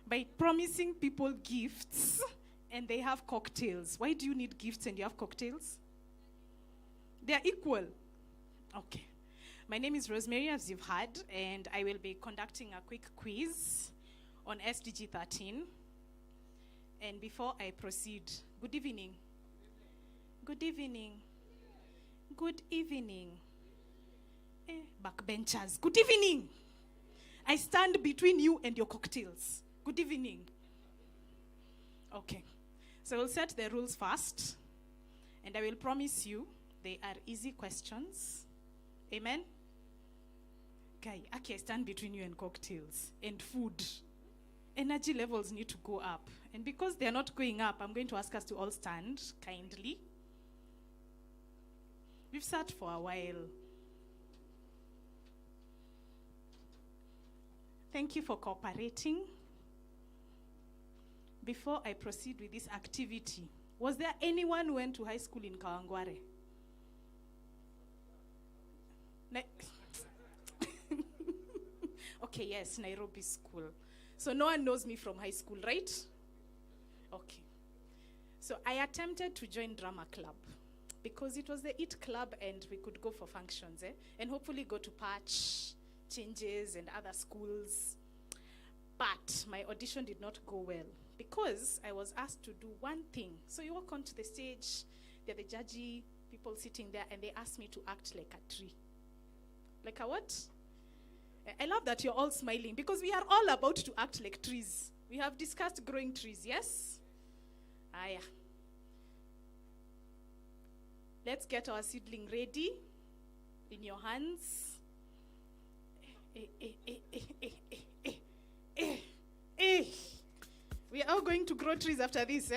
by promising people gifts and they have cocktails. Why do you need gifts and you have cocktails? They are equal. Okay. My name is Rosemary, as you've heard, and I will be conducting a quick quiz on SDG 13. And before I proceed, good evening. Good evening. Good evening. Backbenchers, good evening. I stand between you and your cocktails. Good evening. Okay. So we'll set the rules first, and I will promise you they are easy questions. Amen? Guy, okay, I stand between you and cocktails and food. Energy levels need to go up. And because they're not going up, I'm going to ask us to all stand kindly. We've sat for a while. Thank you for cooperating. Before I proceed with this activity, was there anyone who went to high school in Kawangware? Okay, yes, Nairobi school. So no one knows me from high school, right? Okay. So I attempted to join drama club because it was the IT club and we could go for functions, and hopefully go to patch, changes, and other schools. But my audition did not go well because I was asked to do one thing. So you walk onto the stage, there are the judgy people sitting there, and they asked me to act like a tree. Like a what? I love that you're all smiling because we are all about to act like trees. We have discussed growing trees, yes? Yeah. Let's get our seedling ready in your hands. We are all going to grow trees after this,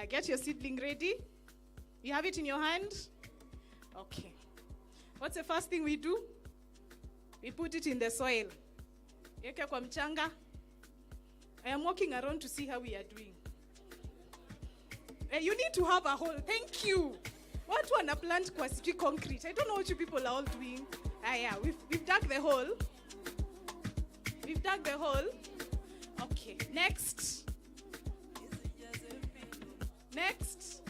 get your seedling ready. You have it in your hand? Okay. What's the first thing we do? We put it in the soil. Yeke kwa mchanga. I am walking around to see how we are doing. You need to have a hole. Thank you. What one a plant kwa sijui concrete? I don't know what you people are all doing. Yeah, we've dug the hole. We've dug the hole. Okay, next. Next.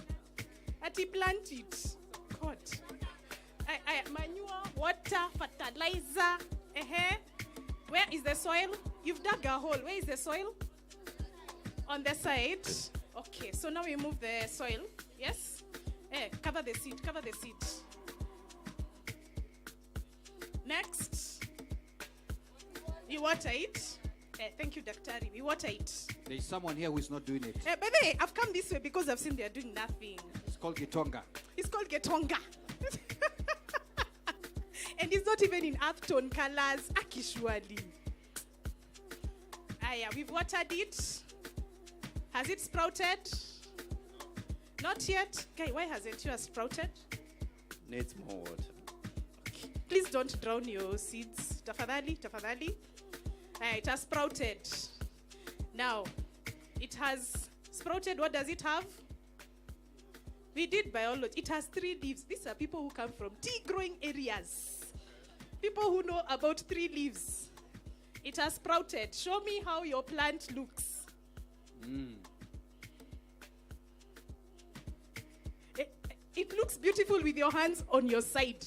Ati plant it. God. Manure, water, fertilizer. Where is the soil? You've dug a hole. Where is the soil? On the side. Okay, so now we move the soil. Yes? Cover the seed, cover the seed. Next. You water it. Thank you, Daktari. We water it. There's someone here who is not doing it. By the way, I've come this way because I've seen they're doing nothing. It's called Gitonga. It's called Getonga. And it's not even in earth tone colors. Akishwali. Yeah, we've watered it. Has it sprouted? Not yet. Guy, why hasn't yours sprouted? Needs more water. Please don't drown your seeds. Tafadhali, tafadhali. It has sprouted. Now, it has sprouted. What does it have? We did biology. It has 3 leaves. These are people who come from tea growing areas. People who know about 3 leaves. It has sprouted. Show me how your plant looks. It looks beautiful with your hands on your side.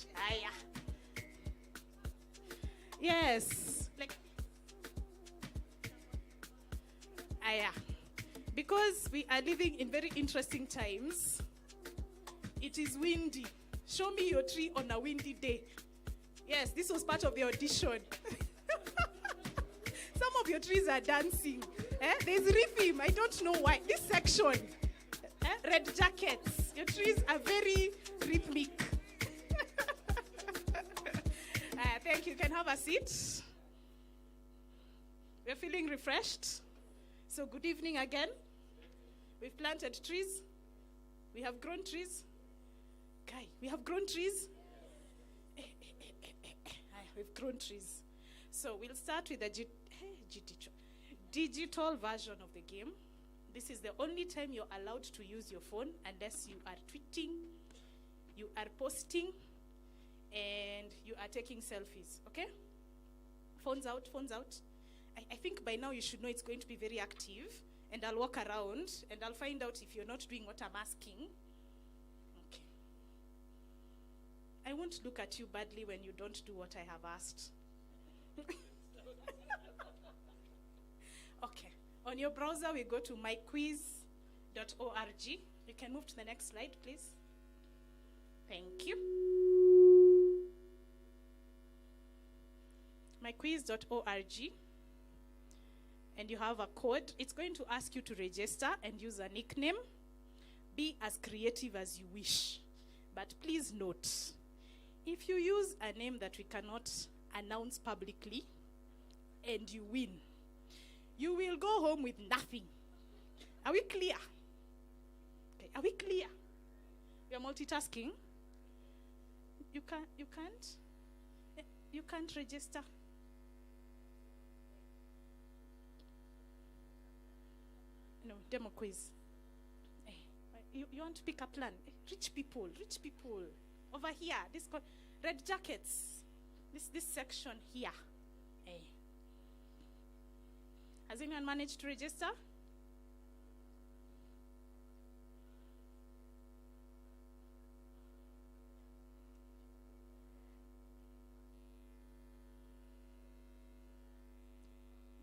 Yes. Like. Because we are living in very interesting times. It is windy. Show me your tree on a windy day. Yes, this was part of the audition. Some of your trees are dancing. There's rhythm. I don't know why. This section, red jackets. Your trees are very rhythmic. Thank you. You can have a seat. We're feeling refreshed. So good evening again. We've planted trees. We have grown trees. Guy, we have grown trees. We've grown trees. So we'll start with the digital version of the game. This is the only time you're allowed to use your phone unless you are tweeting, you are posting, and you are taking selfies, okay? Phones out, phones out. I think by now you should know it's going to be very active, and I'll walk around and I'll find out if you're not doing what I'm asking. Okay. I won't look at you badly when you don't do what I have asked. Okay. On your browser, we go to myquiz.org. You can move to the next slide, please. Thank you. myquiz.org. And you have a code. It's going to ask you to register and use a nickname. Be as creative as you wish. But please note, if you use a name that we cannot announce publicly and you win, you will go home with nothing. Are we clear? Okay, are we clear? We are multitasking. You can't register. No, demo quiz. You want to pick a plan? Rich people. Over here, this red jackets. This section here. Has anyone managed to register?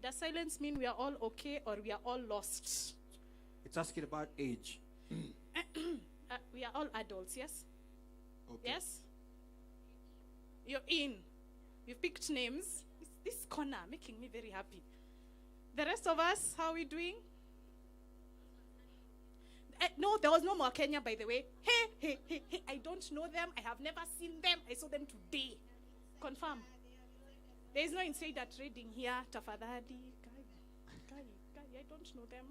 Does silence mean we are all okay or we are all lost? It's asking about age. We are all adults, yes? Okay. Yes? You're in. You've picked names. This corner making me very happy. The rest of us, how are we doing? No, there was no more Kenya, by the way. Hey, I don't know them. I have never seen them. I saw them today. Confirm. There is no insider trading here. Tafadhali. Guy, I don't know them.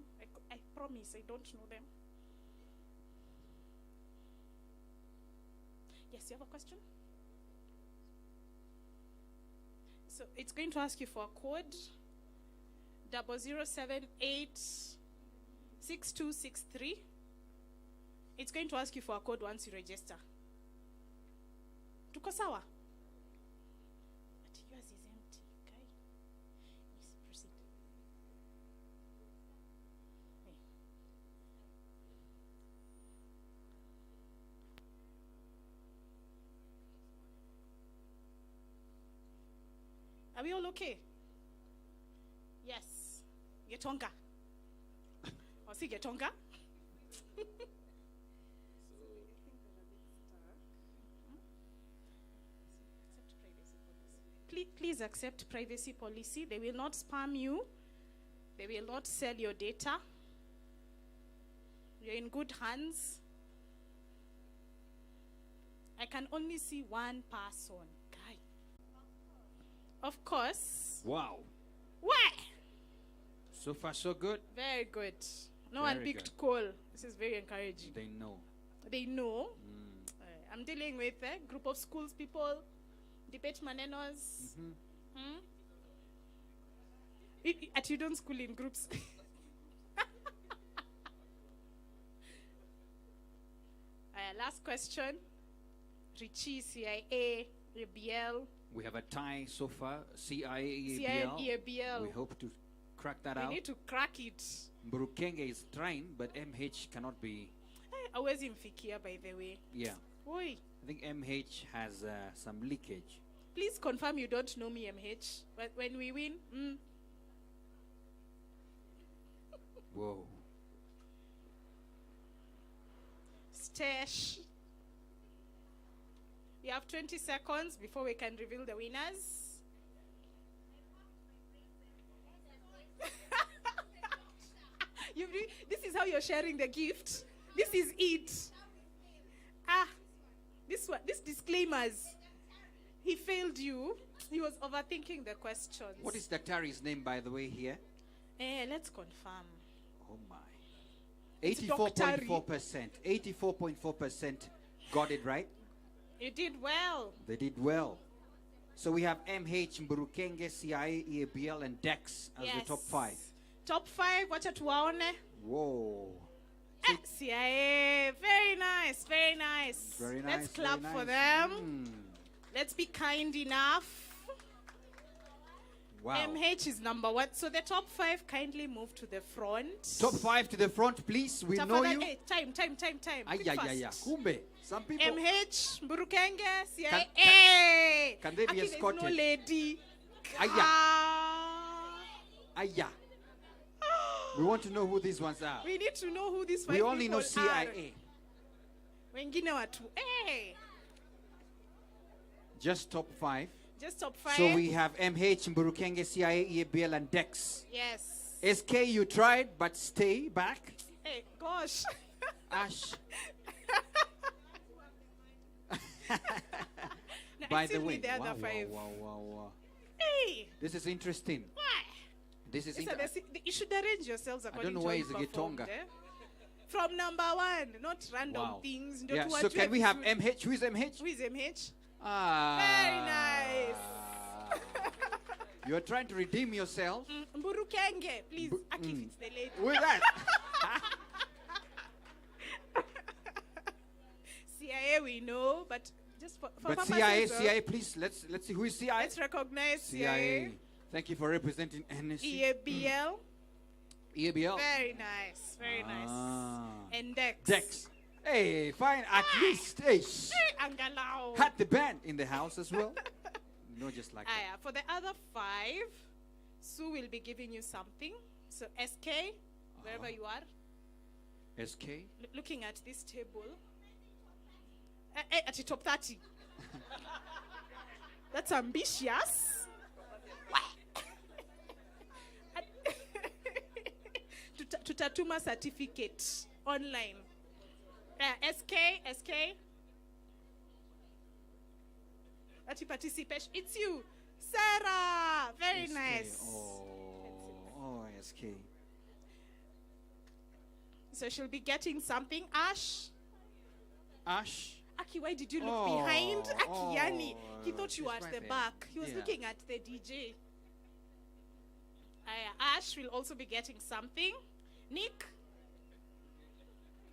I promise I don't know them. Yes, you have a question? So it's going to ask you for a code. 00786263. It's going to ask you for a code once you register. Tuko sawa? But yours is empty, okay? Yes, proceed. Hey. Are we all okay? Yes. Getonga. Or see Getonga? Please accept privacy policy. They will not spam you. They will not sell your data. You're in good hands. I can only see one person. Guy. Of course. Wow. Why? So far, so good. Very good. No one Very picked good. coal. This is very encouraging. They know. They know. I'm dealing with a group of schools people, debate manenos. At you don't school in groups. Last question. Richie, CIA, ABL. We have a tie so far. CIA, CIA, EABL. EABL. We hope to crack that We out. need to crack it. Mburukenge is trying, but MH cannot be. I was in Fikia, by the way. Yeah. Oi. I think MH has some leakage. Please confirm you don't know me, MH. But when we win, Whoa. stash. You have 20 seconds before we can reveal the winners. This is how you're sharing the gift. This is it. This disclaimers. He failed you. He was overthinking the questions. What is Daktari's name, by the way, here? Let's confirm. Oh, my. It's 84.4%. 84.4% got it right. You did well. They did well. So we have MH, Mburukenge, CIA, EABL, and DEX as the top 5. Top 5, wacha tuwaone. Whoa. CIA, very nice, very nice. Very nice. Let's clap very for nice. them. Let's be kind enough. Wow. MH is number 1. So the top 5 kindly move to the front. Top 5 to the front, please. We know Tafadhali- you. Hey, time. Ay, Quick, ay, fast. ay, ay. Kumbe. Some people. MH, Mburukenge, CIA. Can they be Aki, there's escorted? no lady. Aya. Ah. Aya. We want to know who these ones are. We need to know who these 5 We only people know CIA. are. Wengine watu. Hey. Just top 5. Just top 5. So we have MH, Mburukenge, CIA, EABL, and DEX. Yes. SK, you tried, but stay back. Hey, gosh. Ash. No, By I the still way, need the other 5. wow. Hey. This is interesting. Why? This is Listen, you should arrange yourselves according know to why how it's you a performed, Gitonga. From number 1, not random Wow. things. Yeah, Ndio so tuwajue can we have vizuri. MH? Who is MH? Who is MH? Ah. Very nice. You're trying to redeem yourself. Mburukenge, please. Aki, it's the lady. Who is that? CIA we know, but just for But purposes CIA, please, let's see who is CIA. let's recognize CIA. Thank you for representing NSC. EABL. EABL. Very nice, very nice. And DEX. Dex. Hey, fine. At least, hey, Angalau. had the band in the house as well. No, just like that. Yeah. For the other 5, Sue will be giving you something. So SK, wherever you are, SK. looking at this table. At the top 30. That's ambitious. Tutatuma certificate online. SK. At participation. It's you. Sarah. Very SK. nice. Oh, SK. So she'll be getting something. Ash. Aki, why did you look behind? Aki, Yani. He thought you were she's at right the there. back. He was Yeah. looking at the DJ. Ash will also be getting something. Nick.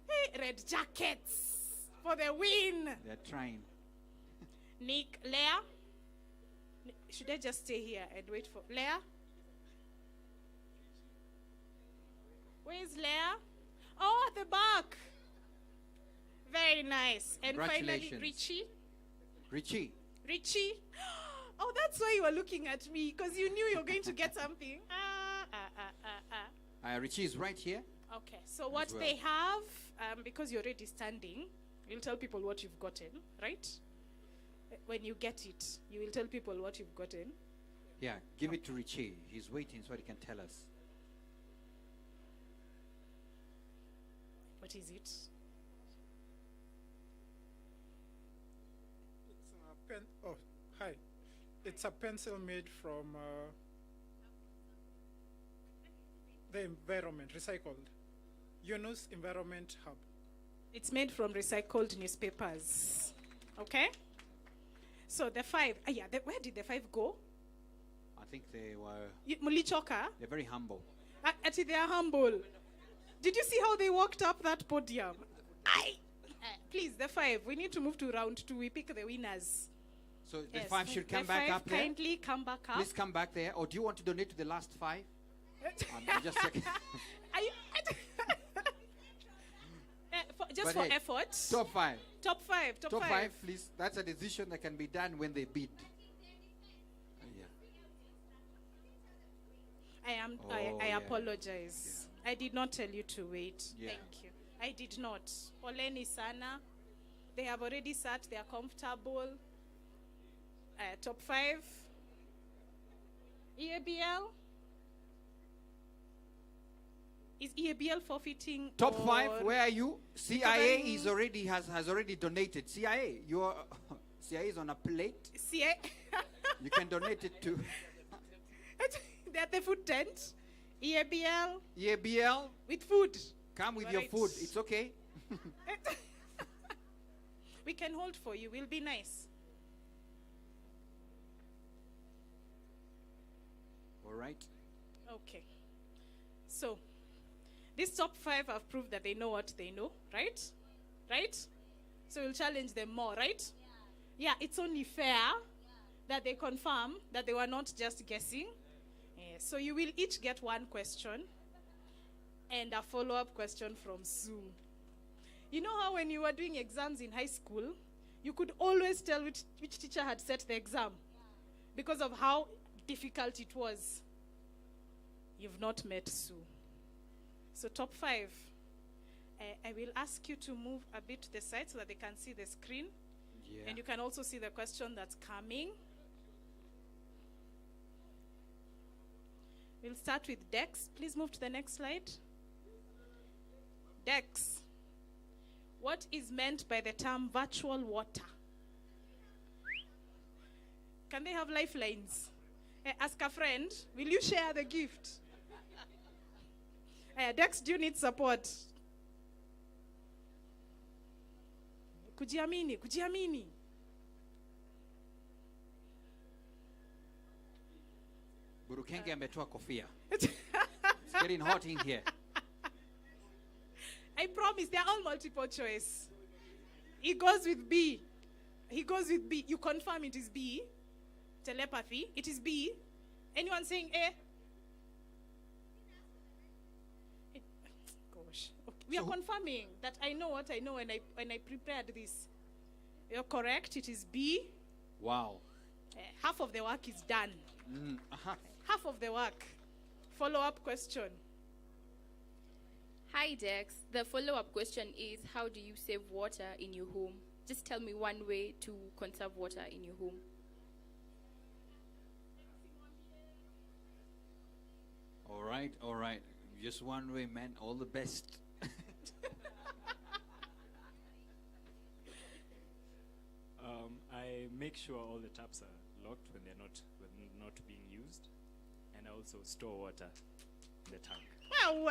Hey, red jackets for the win. They're trying. Nick, Leah. Should I just stay here and wait for Leah? Where's Leah? Oh, at the back. Very nice. And finally, Congratulations. Richie. Richie. Oh, that's why you were looking at me, because you knew you were going to get something. Richie is right here. Okay, so what well. they have, because you're already standing, you'll tell people what you've gotten, right? When you get it, you will tell people what you've gotten. Yeah, give it to Richie. He's waiting so he can tell us. What is it? It's a pen. Oh, hi. It's a pencil made from the environment, recycled. Yunus Environment Hub. It's made from recycled newspapers. Okay? So the 5, where did the 5 go? I think they were. Mulichoka? They're very humble. Actually, they are humble. Did you see how they walked up that podium? Please, the 5. We need to move to round 2. We pick the winners. So the Yes. 5 should come The back 5 up there. kindly come back up. Please come back there. Or do you want to donate to the last 5? I'm just checking. Just But for hey, effort. Top 5. Top 5. Top 5, please. That's a decision that can be done when they bid. Yeah. I apologize. I did not tell you to wait. Yeah. Thank you. I did not. Poleni sana. They have already sat. They are comfortable. Top 5. EABL. Is EABL forfeiting? Top or 5, where are you? CIA Because is already has already donated. CIA, your CIA is on a plate. CIA. You can donate it to They're at the food tent. EABL EABL. with food. Come with All your right. food. It's okay. We can hold for you. We'll be nice. All right. Okay. So, these top 5 have proved that they know what they know, right? Right? So we'll challenge them more, right? Yeah, it's only fair that they confirm that they were not just guessing. So you will each get 1 question and a follow-up question from Sue. You know how when you were doing exams in high school, you could always tell which teacher had set the exam because of how difficult it was. You've not met Sue. So top 5, I will ask you to move a bit to the side so that they can see the screen. Yeah. And you can also see the question that's coming. We'll start with Dex. Please move to the next slide. Dex, what is meant by the term virtual water? Can they have lifelines? Ask a friend, will you share the gift? Dex, do you need support? Kujiamini, kujiamini. Burukenge ametoa kofia. It's getting hot in here. I promise they're all multiple choice. He goes with B. He goes with B. You confirm it is B. Telepathy. It is B. Anyone saying A? Gosh. Okay. We are confirming that I know what I know when I prepared this. You're correct. It is B. Wow. Half of the work is done. Half of the work. Follow-up question. Hi, Dex. The follow-up question is, how do you save water in your home? Just tell me one way to conserve water in your home. All right. Just one way, man. All the best. I make sure all the taps are locked when they're not being used, and I also store water in the tank. Well,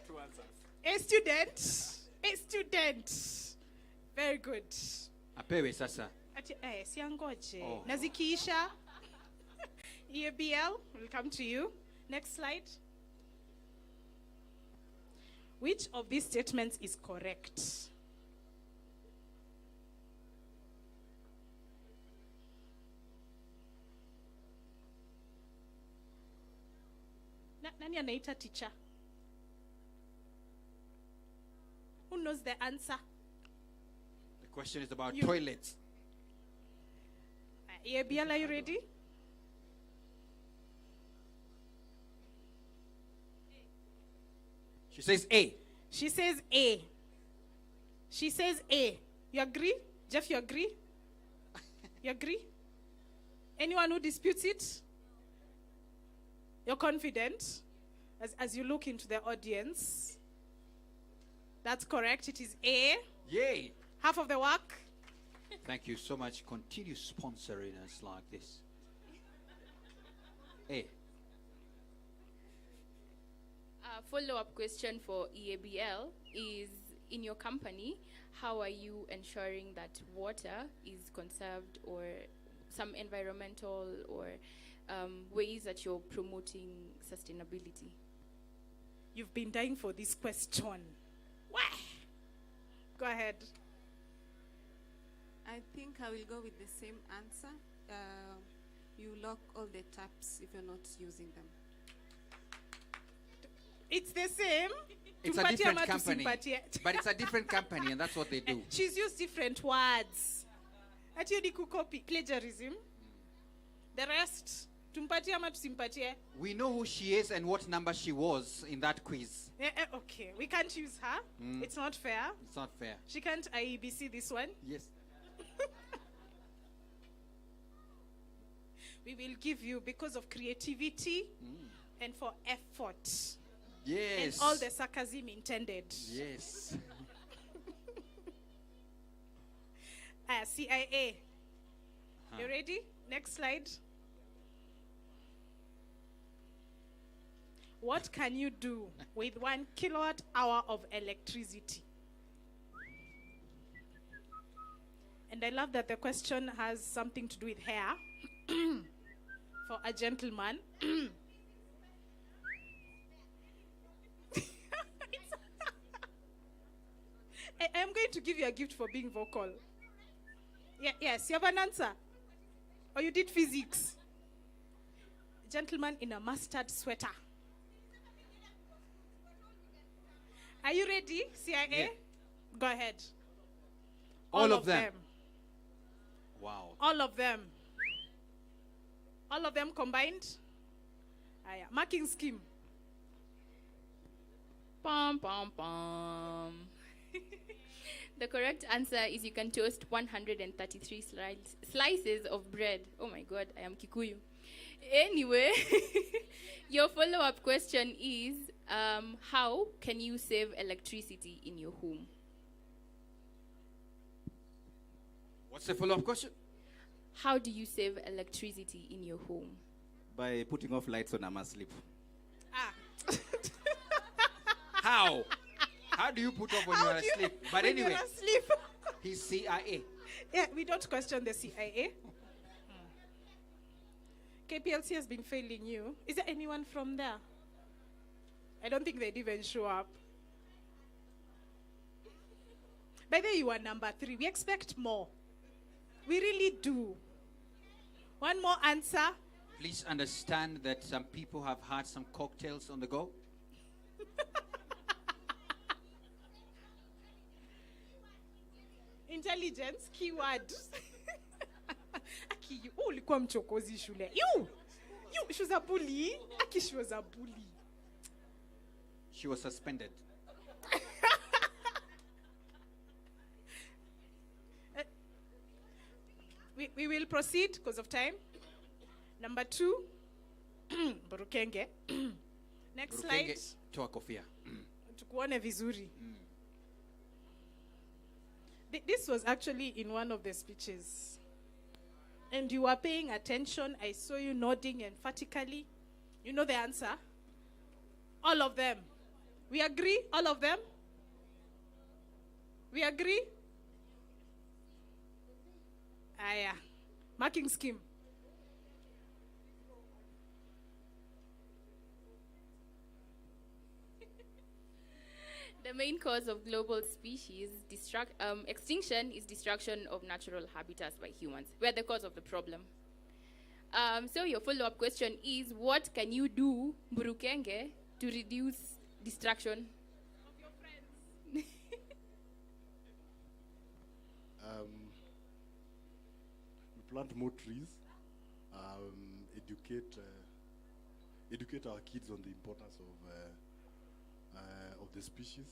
Two answers. A student. Very good. Apewe sasa. Siangoje. Oh. Nazikiisha. EABL, we'll come to you. Next slide. Which of these statements is correct? Nani anaita teacher? Who knows the answer? The question is about toilets. EABL, are you ready? She says A. She says A. She says A. You agree? Jeff, you agree? You agree? Anyone who disputes it? You're confident as you look into the audience? That's correct. It is A. Yay! Half of the work. Thank you so much. Continue sponsoring us like this. A. A follow-up question for EABL is, in your company, how are you ensuring that water is conserved, or some environmental or ways that you're promoting sustainability? You've been dying for this question. Wah! Go ahead. I think I will go with the same answer. You lock all the taps if you're not using them. It's the same. It's a Tumpatie different ama company. tusimpatie. But it's a different company, and that's what they do. She's used different words. Ati hiyo ni kucopy. Plagiarism. The rest, tumpatie ama tusimpatie. We know who she is and what number she was in that quiz. Okay, we can't use her. It's not fair. It's not fair. She can't IEBC this one. Yes. We will give you because of creativity and for effort. Yes. And all the sarcasm intended. Yes. CIA. You ready? Next slide. What can you do with 1 kilowatt hour of electricity? And I love that the question has something to do with hair. For a gentleman. I'm going to give you a gift for being vocal. Yes, you have an answer. Or you did physics. Gentleman in a mustard sweater. Are you ready, CIA? Yeah. Go ahead. All of them. Wow. All of them. All of them combined. Marking scheme. Pom, pom, pom. The correct answer is you can toast 133 slices of bread. Oh my God, I am Kikuyu. Anyway, your follow-up question is, how can you save electricity in your home? What's the follow-up question? How do you save electricity in your home? By putting off lights when I'm asleep. How? How do you put off when you are asleep? But when anyway, you're asleep. he's CIA. Yeah, we don't question the CIA. KPLC has been failing you. Is there anyone from there? I don't think they'd even show up. By the way, you are number 3. We expect more. We really do. One more answer. Please understand that some people have had some cocktails on the go. Intelligence, keyword. Aki, ulikuwa mchokozi shule. You, she was a bully. Aki, she was a bully. She was suspended. We will proceed because of time. Number 2, Burukenge. Next slide. Toa kofia. Tukuone vizuri. This was actually in one of the speeches. And you were paying attention. I saw you nodding emphatically. You know the answer? All of them. We agree? All of them? We agree? Yeah. Marking scheme. The main cause of global species extinction is destruction of natural habitats by humans. We're the cause of the problem. So your follow-up question is, what can you do, Burukenge, to reduce destruction of your friends? We plant more trees, educate our kids on the importance of the species,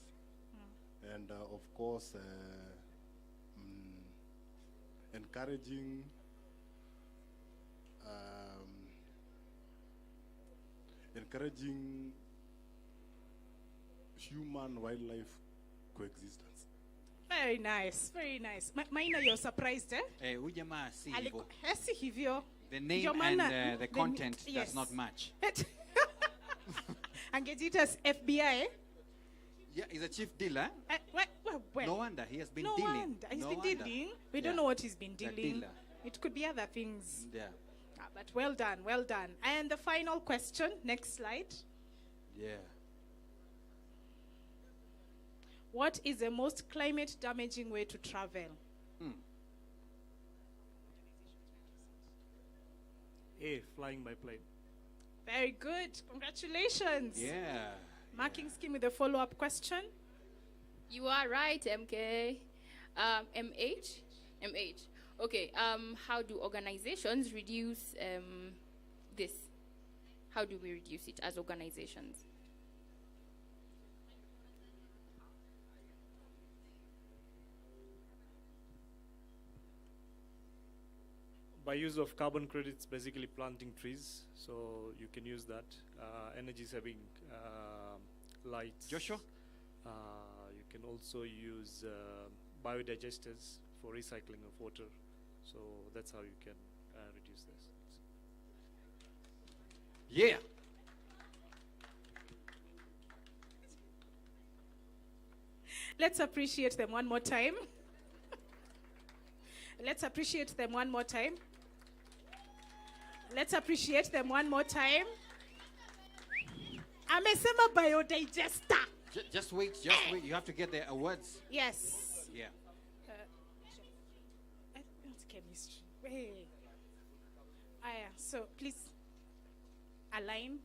and of course encouraging human wildlife coexistence. Very nice, very nice. Maina, you're surprised, eh? Huyu jamaa si hivyo. Si hivyo. The name Ndio and maana- the content yes. does not match. Angejiita FBI. Yeah, he's a chief dealer. Well, No wonder he has been no dealing. wonder. He's No been wonder. dealing. We Yeah. don't know what he's been The dealing. dealer. It could be other things. Yeah. But well done, well done. And the final question, next slide. Yeah. What is the most climate damaging way to travel? A, flying by plane. Very good. Congratulations. Yeah. Marking scheme with a follow-up question. You are right, MK. MH. Okay. How do organizations reduce this? How do we reduce it as organizations? By use of carbon credits, basically planting trees, so you can use that. Energy saving lights. Joshua? You can also use biodigesters for recycling of water. So that's how you can reduce this. Yeah. Let's appreciate them one more time. Let's appreciate them one more time. Let's appreciate them one more time. Amesema biodigester. Just wait. You have to get the awards. Yes. Yeah. It's chemistry. Hey. So please align.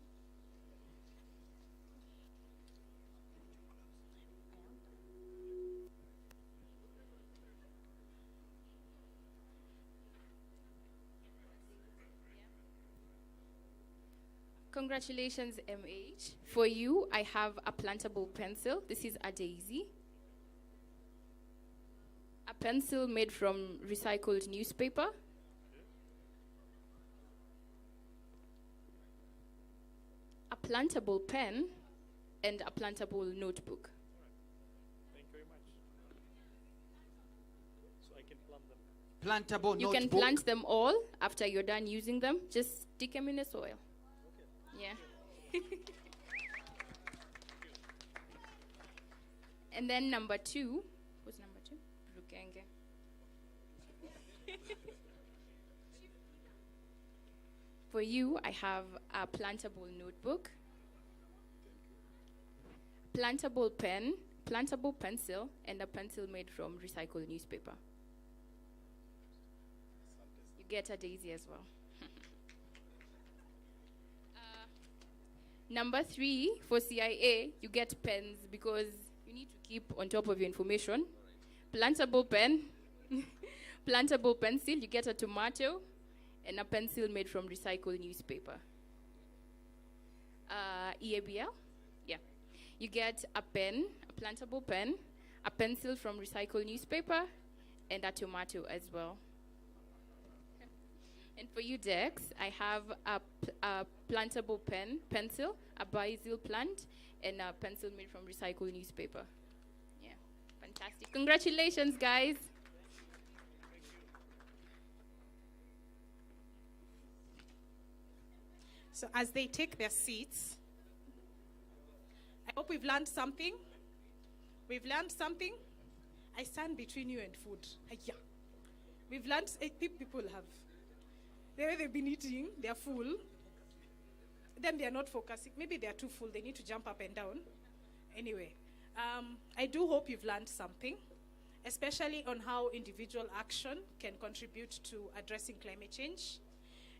Congratulations, MH. For you, I have a plantable pencil. This is a daisy. A pencil made from recycled newspaper. A plantable pen and a plantable notebook. Thank you very much. So I can plant them. Plantable You notebook. can plant them all after you're done using them. Just stick them in the soil. Yeah. And then number 2. What's number 2? Rukenge. For you, I have a plantable notebook, plantable pen, plantable pencil, and a pencil made from recycled newspaper. You get a daisy as well. Number 3, for CIA, you get pens because you need to keep on top of your information. Plantable pen, plantable pencil, you get a tomato, and a pencil made from recycled newspaper. EABL, yeah. You get a pen, a plantable pen, a pencil from recycled newspaper, and a tomato as well. And for you, Dex, I have a plantable pencil, a basil plant, and a pencil made from recycled newspaper. Yeah, fantastic. Congratulations, guys. So as they take their seats, I hope we've learned something. We've learned something. I stand between you and food. Yeah. We've learned, people have, the way they've been eating, they're full. Then they're not focusing. Maybe they're too full. They need to jump up and down. Anyway, I do hope you've learned something, especially on how individual action can contribute to addressing climate change,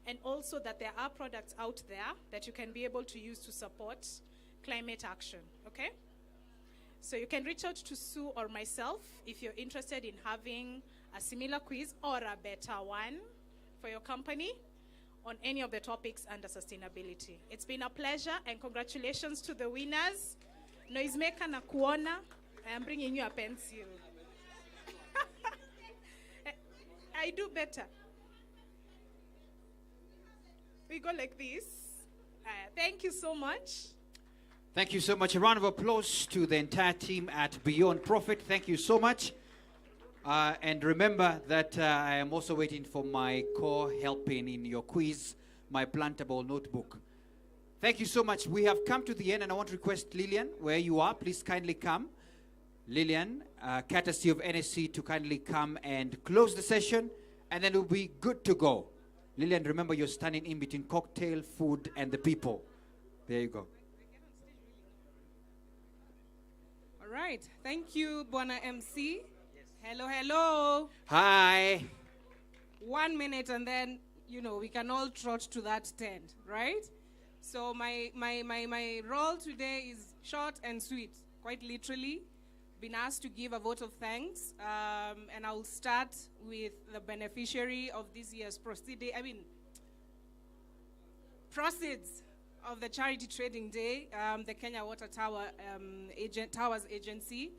and also that there are products out there that you can be able to use to support climate action, okay? So you can reach out to Sue or myself if you're interested in having a similar quiz or a better one for your company on any of the topics under sustainability. It's been a pleasure, and congratulations to the winners. Noisemaker na kuona, I am bringing you a pencil. I do better. We go like this. Thank you so much. Thank you so much. A round of applause to the entire team at Beyond Profit. Thank you so much. And remember that I am also waiting for my core helping in your quiz, my plantable notebook. Thank you so much. We have come to the end, and I want to request Lillian, where you are, please kindly come. Lillian, courtesy of NSC, to kindly come and close the session, and then we'll be good to go. Lillian, remember you're standing in between cocktail, food, and the people. There you go. All right. Thank you, Bwana MC. Hello, hello. Hi. 1 minute, and then, you know, we can all trot to that tent, right? So my role today is short and sweet, quite literally. Been asked to give a vote of thanks, and I'll start with the beneficiary of this year's proceeds of the Charity Trading Day, the Kenya Water Towers Agency.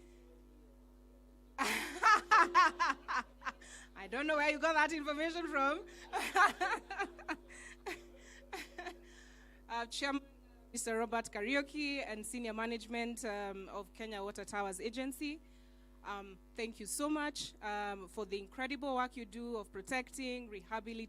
I don't know where you got that information from. Chairman Mr. Robert Karaoke and senior management of Kenya Water Towers Agency. Thank you so much for the incredible work you do of protecting, rehabilitating,